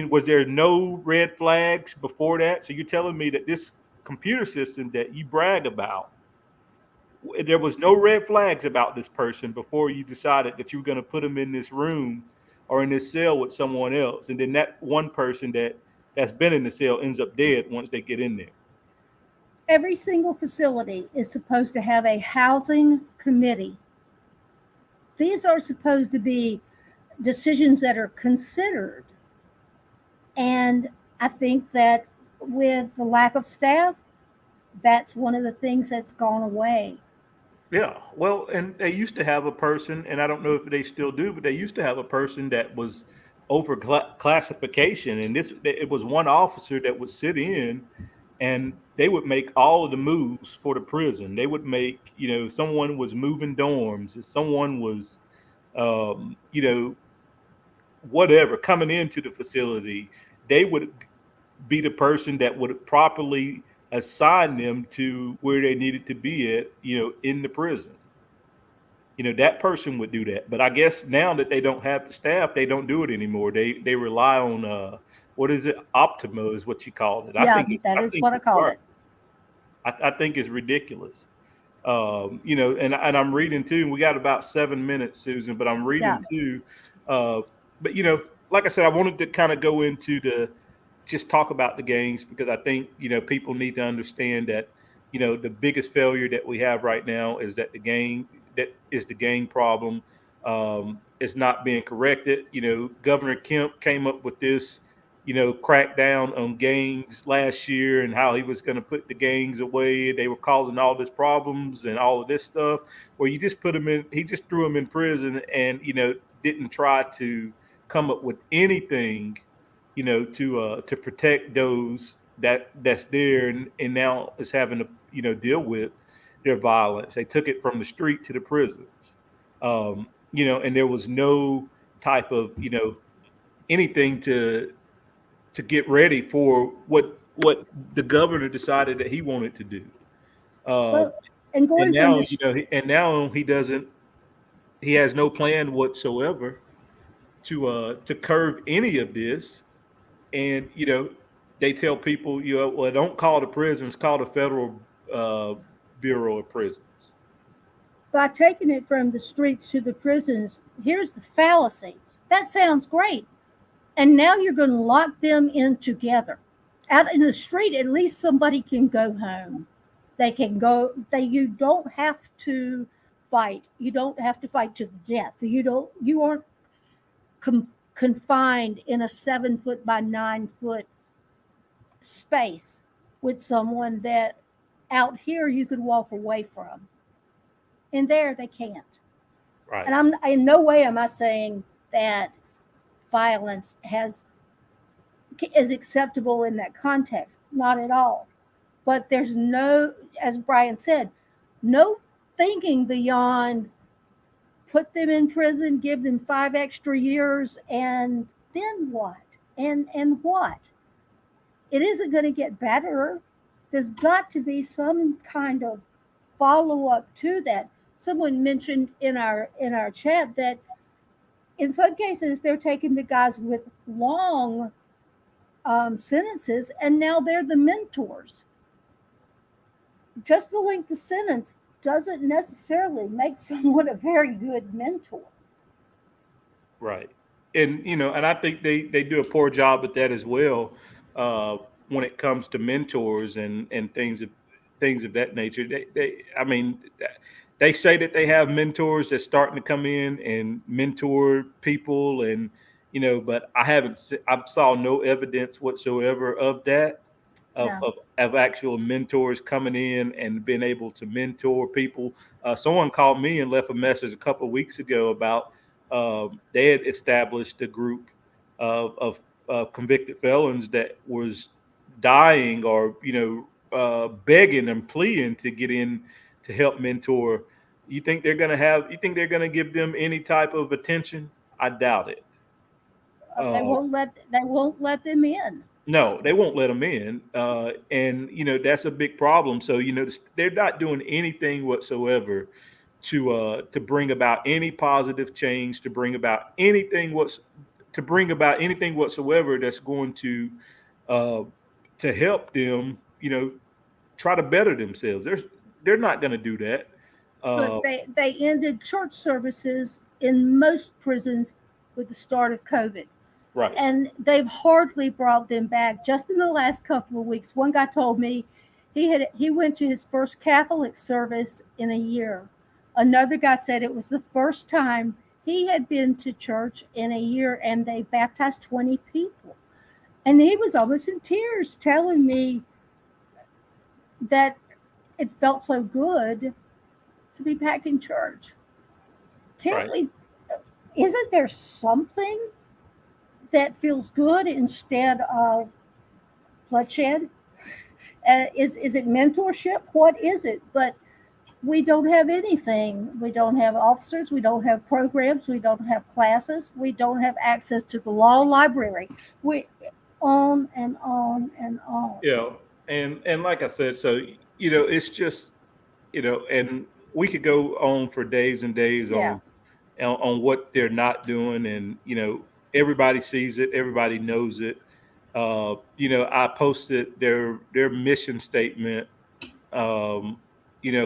Was there no red flags before that? So you're telling me that this computer system that you brag about, there was no red flags about this person before you decided that you were going to put them in this room or in this cell with someone else, and then that one person that's been in the cell ends up dead once they get in there? Every single facility is supposed to have a housing committee. These are supposed to be decisions that are considered. And I think that with the lack of staff, that's one of the things that's gone away. Yeah, well, and they used to have a person, and I don't know if they still do, but they used to have a person that was over classification, and it was one officer that would sit in, and they would make all of the moves for the prison. They would make, someone was moving dorms, if someone was, you know, whatever coming into the facility, they would be the person that would properly assign them to where they needed to be at, in the prison. That person would do that. But I guess now that they don't have the staff, they don't do it anymore. They rely on what is it? Optima is what you call it. Yeah, that is what I called it. I think it's ridiculous. And I'm reading too. And we got about 7 minutes, Susan, but I'm reading too. But like I said, I wanted to kind of go into just talk about the gangs because I think people need to understand that the biggest failure that we have right now is that the gang problem. Is not being corrected. Governor Kemp came up with this crackdown on gangs last year and how he was going to put the gangs away. They were causing all these problems and all of this stuff. Where you just put them in, he just threw them in prison and didn't try to come up with anything to protect those that's there and now is having to deal with their violence. They took it from the street to the prisons, and there was no type of anything to get ready for what the governor decided that he wanted to do. Well, and going now from this, and now he doesn't. He has no plan whatsoever to curb any of this. And they tell people, well, don't call the prisons, call the Federal Bureau of Prisons. by taking it from the streets to the prisons, here's the fallacy. That sounds great. And now you're going to lock them in together. Out in the street, at least somebody can go home. They can go, you don't have to fight. You don't have to fight to the death. You aren't confined in a 7-foot by 9-foot space with someone that out here you could walk away from. And there they can't. Right. And I'm in no way am I saying that violence is acceptable in that context. Not at all. But there's no, as Brian said, no thinking beyond put them in prison, give them 5 extra years, and then what? And what? It isn't going to get better. There's got to be some kind of follow-up to that. Someone mentioned in our chat that in some cases they're taking the guys with long sentences, and now they're the mentors. Just the length of sentence doesn't necessarily make someone a very good mentor. Right. And and I think they do a poor job at that as well when it comes to mentors and things of that nature. They say that they have mentors that's starting to come in and mentor people, and but I saw no evidence whatsoever of that. Of actual mentors coming in and being able to mentor people. Someone called me and left a message a couple of weeks ago about they had established a group of convicted felons that was dying or begging and pleading to get in to help mentor. You think they're going to give them any type of attention? I doubt it. They won't let them in. No, they won't let them in. And that's a big problem. So, they're not doing anything whatsoever to bring about any positive change, to bring about anything whatsoever that's going to help them, try to better themselves. They're not going to do that. Look, they ended church services in most prisons with the start of COVID. Right. And they've hardly brought them back. Just in the last couple of weeks, one guy told me he went to his first Catholic service in a year. Another guy said it was the first time he had been to church in a year, and they baptized 20 people. And he was almost in tears telling me that it felt so good to be back in church. Can't Right. we? Isn't there something that feels good instead of bloodshed? Is it mentorship? What is it? But we don't have anything. We don't have officers. We don't have programs. We don't have classes. We don't have access to the law library. We on and on and on. Yeah. And like I said, so it's just and we could go on for days and days Yeah. on what they're not doing, and everybody sees it, everybody knows it. I posted their mission statement, a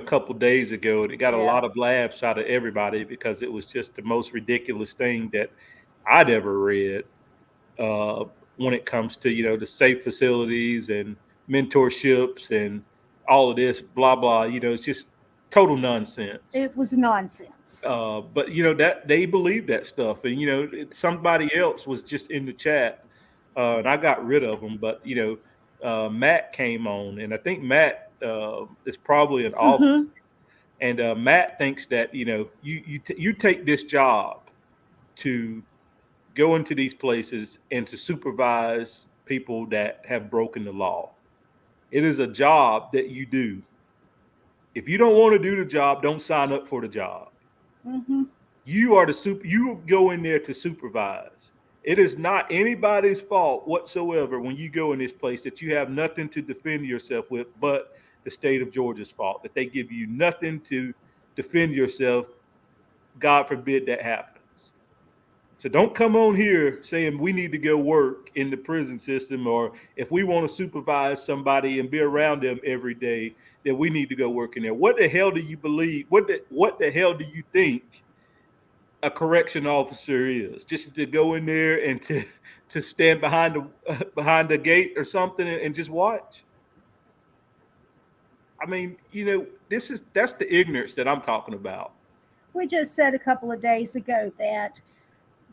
couple days ago. It got a Yeah. lot of laughs out of everybody because it was just the most ridiculous thing that I'd ever read. Uh, when it comes to the safe facilities and mentorships and all of this blah blah, it's just total nonsense. It was nonsense. But that they believe that stuff, and somebody else was just in the chat, and I got rid of them. But Matt came on, and I think Matt is probably an officer, Mm-hmm. and Matt thinks that you take this job to go into these places and to supervise people that have broken the law. It is a job that you do. If you don't want to do the job, don't sign up for the job. Mm-hmm. You are you go in there to supervise. It is not anybody's fault whatsoever when you go in this place that you have nothing to defend yourself with but the state of Georgia's fault, that they give you nothing to defend yourself. God forbid that happens. So don't come on here saying we need to go work in the prison system, or if we want to supervise somebody and be around them every day, that we need to go work in there. What the hell do you believe? What the hell do you think a correction officer is? Just to go in there and to stand behind the gate or something and just watch? I mean, that's the ignorance that I'm talking about. We just said a couple of days ago that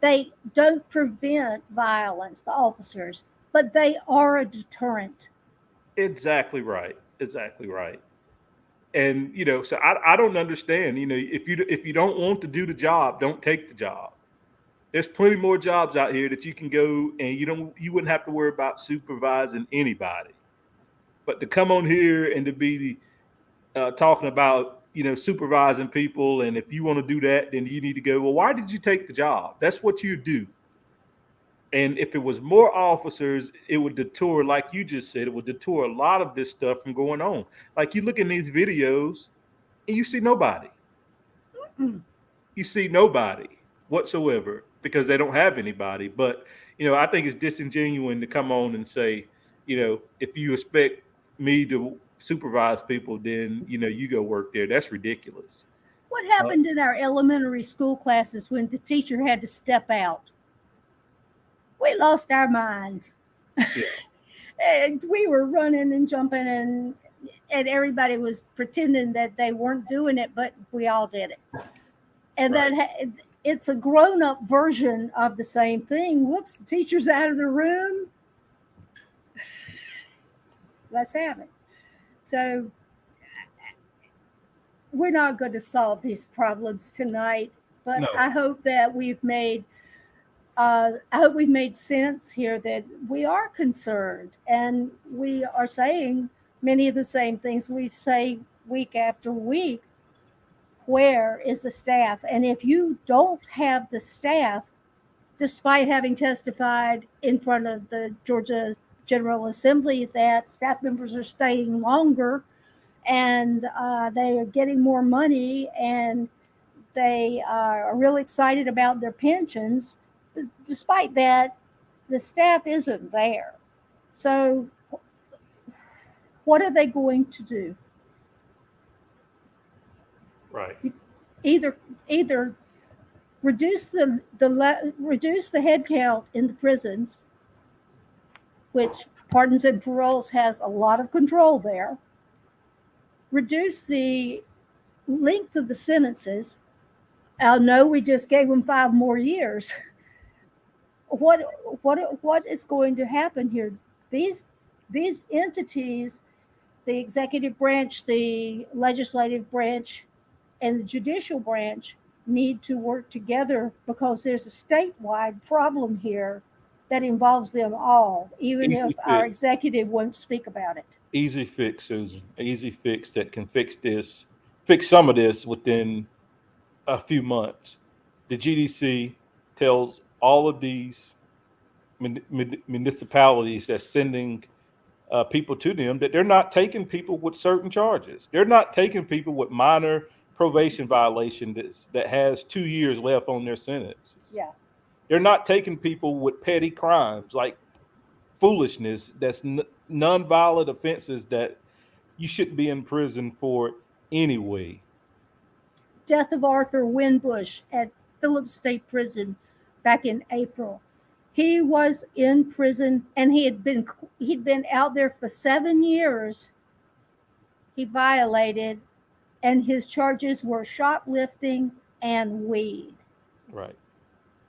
they don't prevent violence, the officers, but they are a deterrent. Exactly right. Exactly right. And so I don't understand. If you don't want to do the job, don't take the job. There's plenty more jobs out here that you can go, and you wouldn't have to worry about supervising anybody. But to come on here and to be talking about supervising people, and if you want to do that, then you need to go. Well, why did you take the job? That's what you do. And if it was more officers, it would deter, like you just said, it would deter a lot of this stuff from going on. Like you look in these videos and you see nobody. Mm. You see nobody whatsoever because they don't have anybody. But, I think it's disingenuous to come on and say, if you expect me to supervise people, then, you go work there. That's ridiculous. What happened in our elementary school classes when the teacher had to step out? We lost our minds. Yeah. And we were running and jumping, and everybody was pretending that they weren't doing it, but we all did it. And Right. it's a grown-up version of the same thing. Whoops, the teacher's out of the room. Let's have it. So we're not going to solve these problems tonight, but No. I hope that we've made sense here, that we are concerned and we are saying many of the same things we say week after week. Where is the staff? And if you don't have the staff, despite having testified in front of the Georgia General Assembly that staff members are staying longer and they are getting more money and they are really excited about their pensions, despite that, the staff isn't there. So what are they going to do? Right. Either reduce the head count in the prisons, which pardons and paroles has a lot of control there. Reduce the length of the sentences. I know we just gave them 5 more years, what is going to happen here? These entities, the executive branch, the legislative branch, and the judicial branch need to work together because there's a statewide problem here that involves them all, even Easy if our fix. executive won't speak about it. Easy fix, Susan. Easy fix that can fix some of this within a few months. The GDC tells all of these municipalities that's sending people to them that they're not taking people with certain charges. They're not taking people with minor probation violation that has 2 years left on their sentences. Yeah. They're not taking people with petty crimes like foolishness, that's non-violent offenses that you shouldn't be in prison for anyway. Death of Arthur Winbush at Phillips State Prison back in April. He was in prison and he'd been out there for 7 years. He violated, and his charges were shoplifting and weed. Right.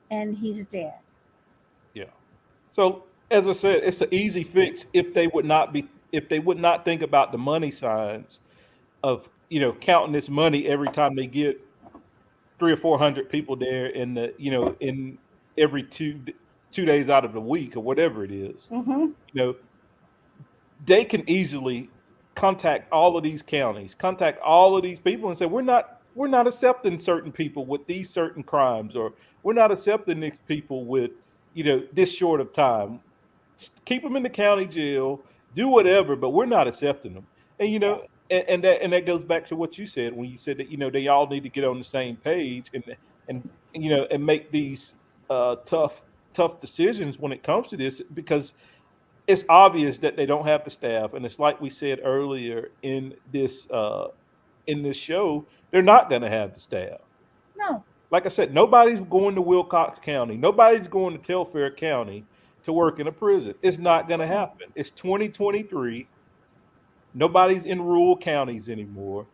And he's dead. Yeah. So as I said, it's an easy fix if they would not think about the money signs of counting this money every time they get 300 or 400 people there in every two days out of the week or whatever it is. Mm-hmm. They can easily contact all of these counties, contact all of these people and say, we're not accepting certain people with these certain crimes, or we're not accepting these people with this short of time. Keep them in the county jail, do whatever, but we're not accepting them. And and that goes back to what you said when you said that they all need to get on the same page and make these tough decisions when it comes to this, because it's obvious that they don't have the staff, and it's like we said earlier in this show, they're not going to have the staff. No. Like I said, nobody's going to Wilcox County, nobody's going to Telfair County to work in a prison. It's not going to happen. It's 2023. Nobody's in rural counties anymore.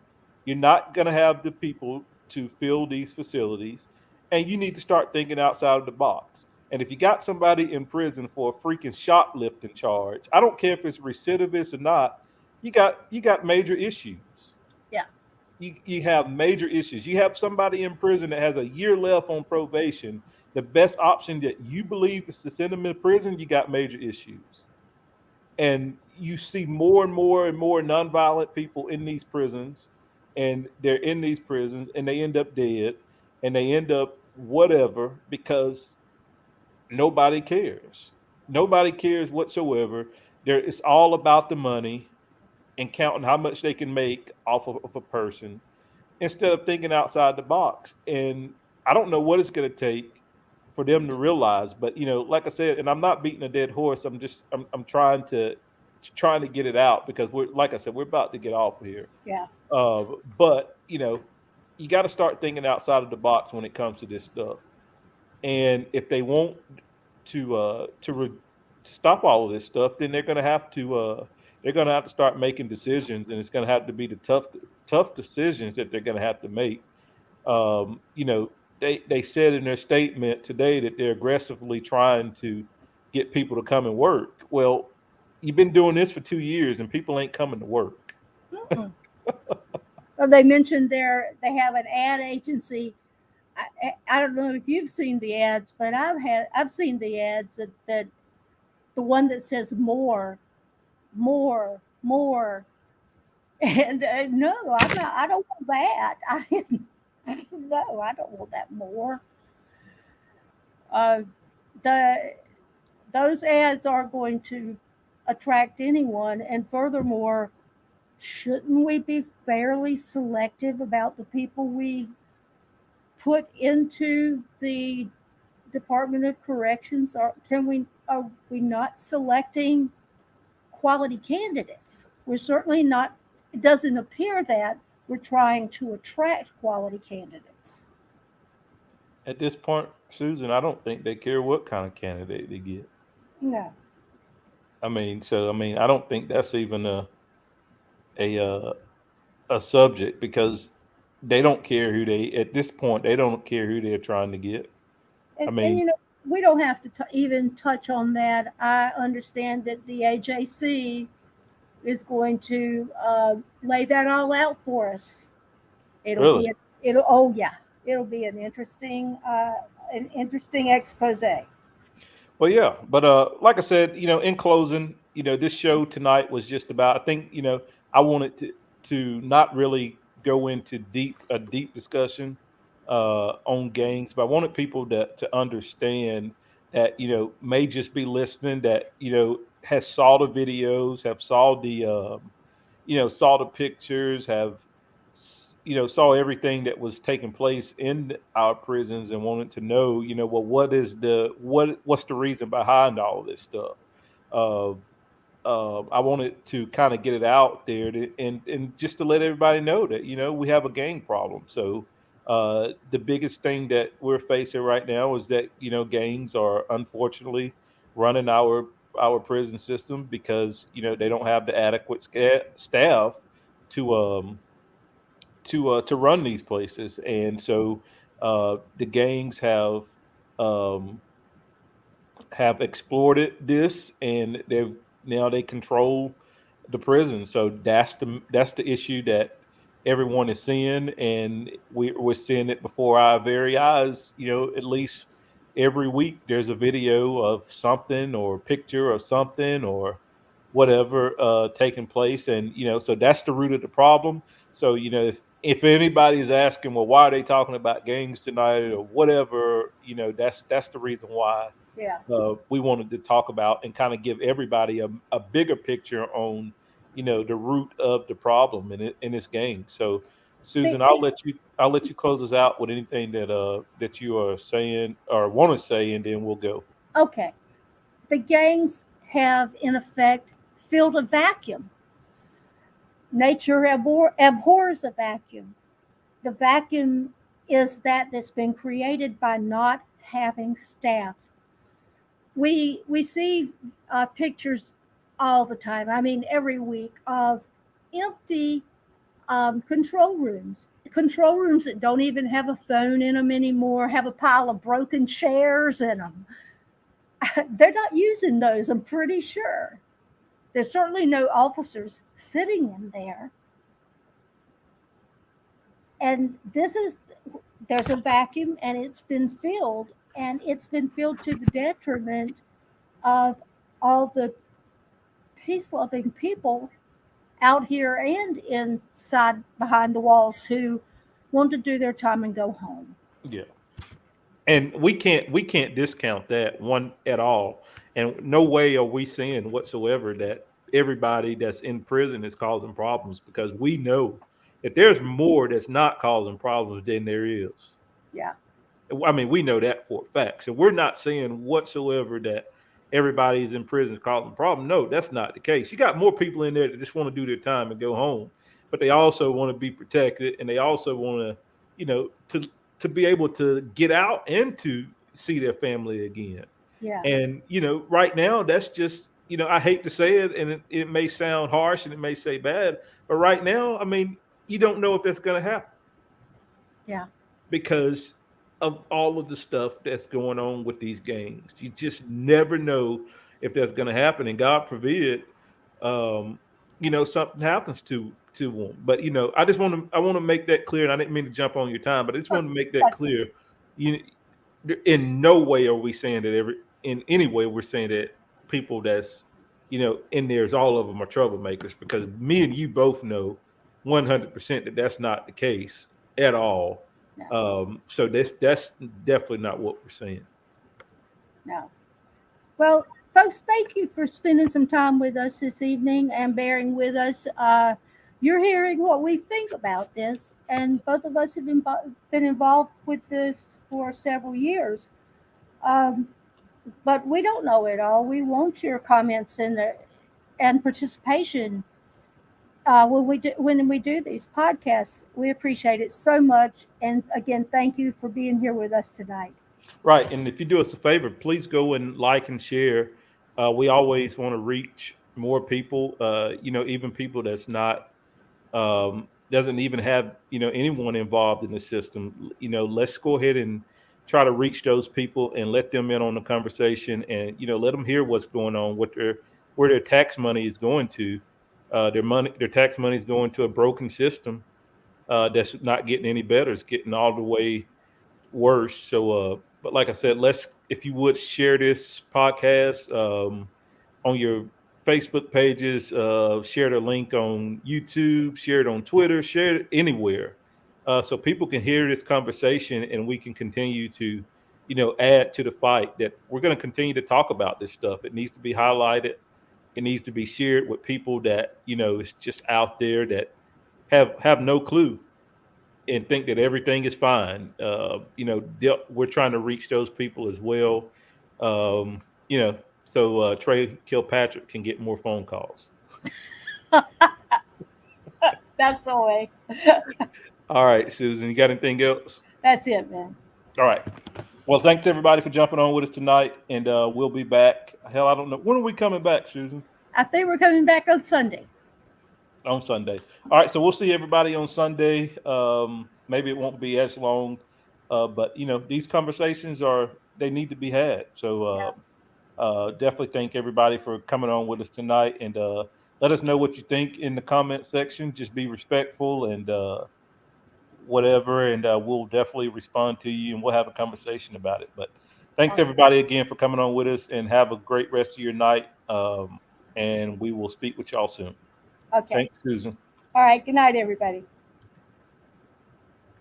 You're not going to have the people to fill these facilities, and you need to start thinking outside of the box. And if you got somebody in prison for a freaking shoplifting charge, I don't care if it's recidivist or not, you got major issues. Yeah. You have major issues. You have somebody in prison that has a year left on probation. The best option that you believe is to send them in prison, you got major issues. And you see more and more and more nonviolent people in these prisons, and they're in these prisons and they end up dead, and they end up whatever, because nobody cares. Nobody cares whatsoever. It's all about the money and counting how much they can make off of a person instead of thinking outside the box. And I don't know what it's going to take for them to realize, but like I said, and I'm not beating a dead horse. I'm trying to get it out, because like I said, we're about to get off of here. Yeah. But you got to start thinking outside of the box when it comes to this stuff. And if they want to stop all of this stuff, then they're going to have to start making decisions, and it's going to have to be the tough decisions that they're going to have to make. They said in their statement today that they're aggressively trying to get people to come and work. Well, you've been doing this for 2 years, and people ain't coming to work. Well, they mentioned they have an ad agency. I don't know if you've seen the ads, but I've seen the ads that the one that says more, and no, I'm not. I don't want that. No, I don't want that more. Those ads aren't going to attract anyone, and furthermore, shouldn't we be fairly selective about the people we put into the Department of Corrections? Are we not selecting quality candidates? We're certainly not. It doesn't appear that we're trying to attract quality candidates. At this point, Susan, I don't think they care what kind of candidate they get. No. I don't think that's even a subject, because they don't care at this point, they don't care who they're trying to get. And we don't have to even touch on that. I understand that the AJC is going to lay that all out for us. It'll Really? be it'll oh yeah, it'll be an interesting expose. Well, yeah, but like I said, in closing, this show tonight was just about. I think I wanted to not really go into a deep discussion on gangs, but I wanted people to understand that may just be listening that has saw the videos, have saw the saw the pictures, have saw everything that was taking place in our prisons and wanted to know, well, what's the reason behind all this stuff. Uh, I wanted to kind of get it out there and just to let everybody know that we have a gang problem. So the biggest thing that we're facing right now is that gangs are unfortunately running our prison system because they don't have the adequate staff to to run these places, and so the gangs um, have exploited this, and they control the prison. So that's the issue that everyone is seeing, and we're seeing it before our very eyes. At least every week there's a video of something or a picture of something or whatever taking place, and so that's the root of the problem. So if anybody is asking, well, why are they talking about gangs tonight or whatever, that's the reason why Yeah. we wanted to talk about and kind of give everybody a bigger picture on the root of the problem in this gang. So Susan, I'll let you close us out with anything that you are saying or want to say, and then we'll go. Okay. The gangs have, in effect, filled a vacuum. Nature abhors a vacuum. The vacuum is that's been created by not having staff. We see pictures all the time. I mean, every week of empty control rooms that don't even have a phone in them anymore, have a pile of broken chairs in them. They're not using those, I'm pretty sure. There's certainly no officers sitting in there. And there's a vacuum, and it's been filled, and it's been filled to the detriment of all the peace loving people out here and inside behind the walls who want to do their time and go home. Yeah. And we can't discount that one at all. And no way are we saying whatsoever that everybody that's in prison is causing problems, because we know that there's more that's not causing problems than there is. Yeah. I mean, we know that for a fact. So we're not saying whatsoever that everybody's in prison is causing a problem. No, that's not the case. You got more people in there that just want to do their time and go home, but they also want to be protected, and they also want to, to be able to get out and to see their family again. Yeah. And right now, that's just I hate to say it, and it may sound harsh and it may say bad, but right now, I mean, you don't know if that's going to happen Yeah. because of all of the stuff that's going on with these gangs. You just never know if that's going to happen, and God forbid, um, something happens to them. But I want to make that clear, and I didn't mean to jump on your time, but I just want to make that That's clear. You, in no way are we saying that in any way we're saying that people that's in there is all of them are troublemakers, because me and you both know 100% that that's not the case at all. no, So that's definitely not what we're saying. no. Well, folks, thank you for spending some time with us this evening and bearing with us. You're hearing what we think about this, and both of us have been involved with this for several years. Um, but we don't know it all. We want your comments and participation when we do these podcasts. We appreciate it so much. And again, thank you for being here with us tonight. Right. And if you do us a favor, please go and like and share. We always want to reach more people, even people that's not, doesn't even have, anyone involved in the system. Let's go ahead and try to reach those people and let them in on the conversation, and let them hear what's going on, where their tax money is going to. Their tax money is going to a broken system that's not getting any better. It's getting all the way worse. So, but like I said, if you would share this podcast on your Facebook pages, share the link on YouTube, share it on Twitter, share it anywhere, so people can hear this conversation and we can continue to, add to the fight. That we're going to continue to talk about this stuff. It needs to be highlighted. It needs to be shared with people that is just out there that have no clue and think that everything is fine. We're trying to reach those people as well. So Trey Kilpatrick can get more phone calls. That's the way. All right, Susan, you got anything else? That's it, man. All right. Well, thanks everybody for jumping on with us tonight, and we'll be back. Hell, I don't know. When are we coming back, Susan? I think we're coming back on Sunday. On Sunday. All right, so we'll see everybody on Sunday. Maybe it won't be as long, but these conversations they need to be had. So definitely thank everybody for coming on with us tonight, and let us know what you think in the comment section. Just be respectful and whatever, and we'll definitely respond to you, and we'll have a conversation about it. But thanks Awesome. everybody again for coming on with us, and have a great rest of your night. And we will speak with y'all soon. Okay. Thanks, Susan. All right. Good night, everybody.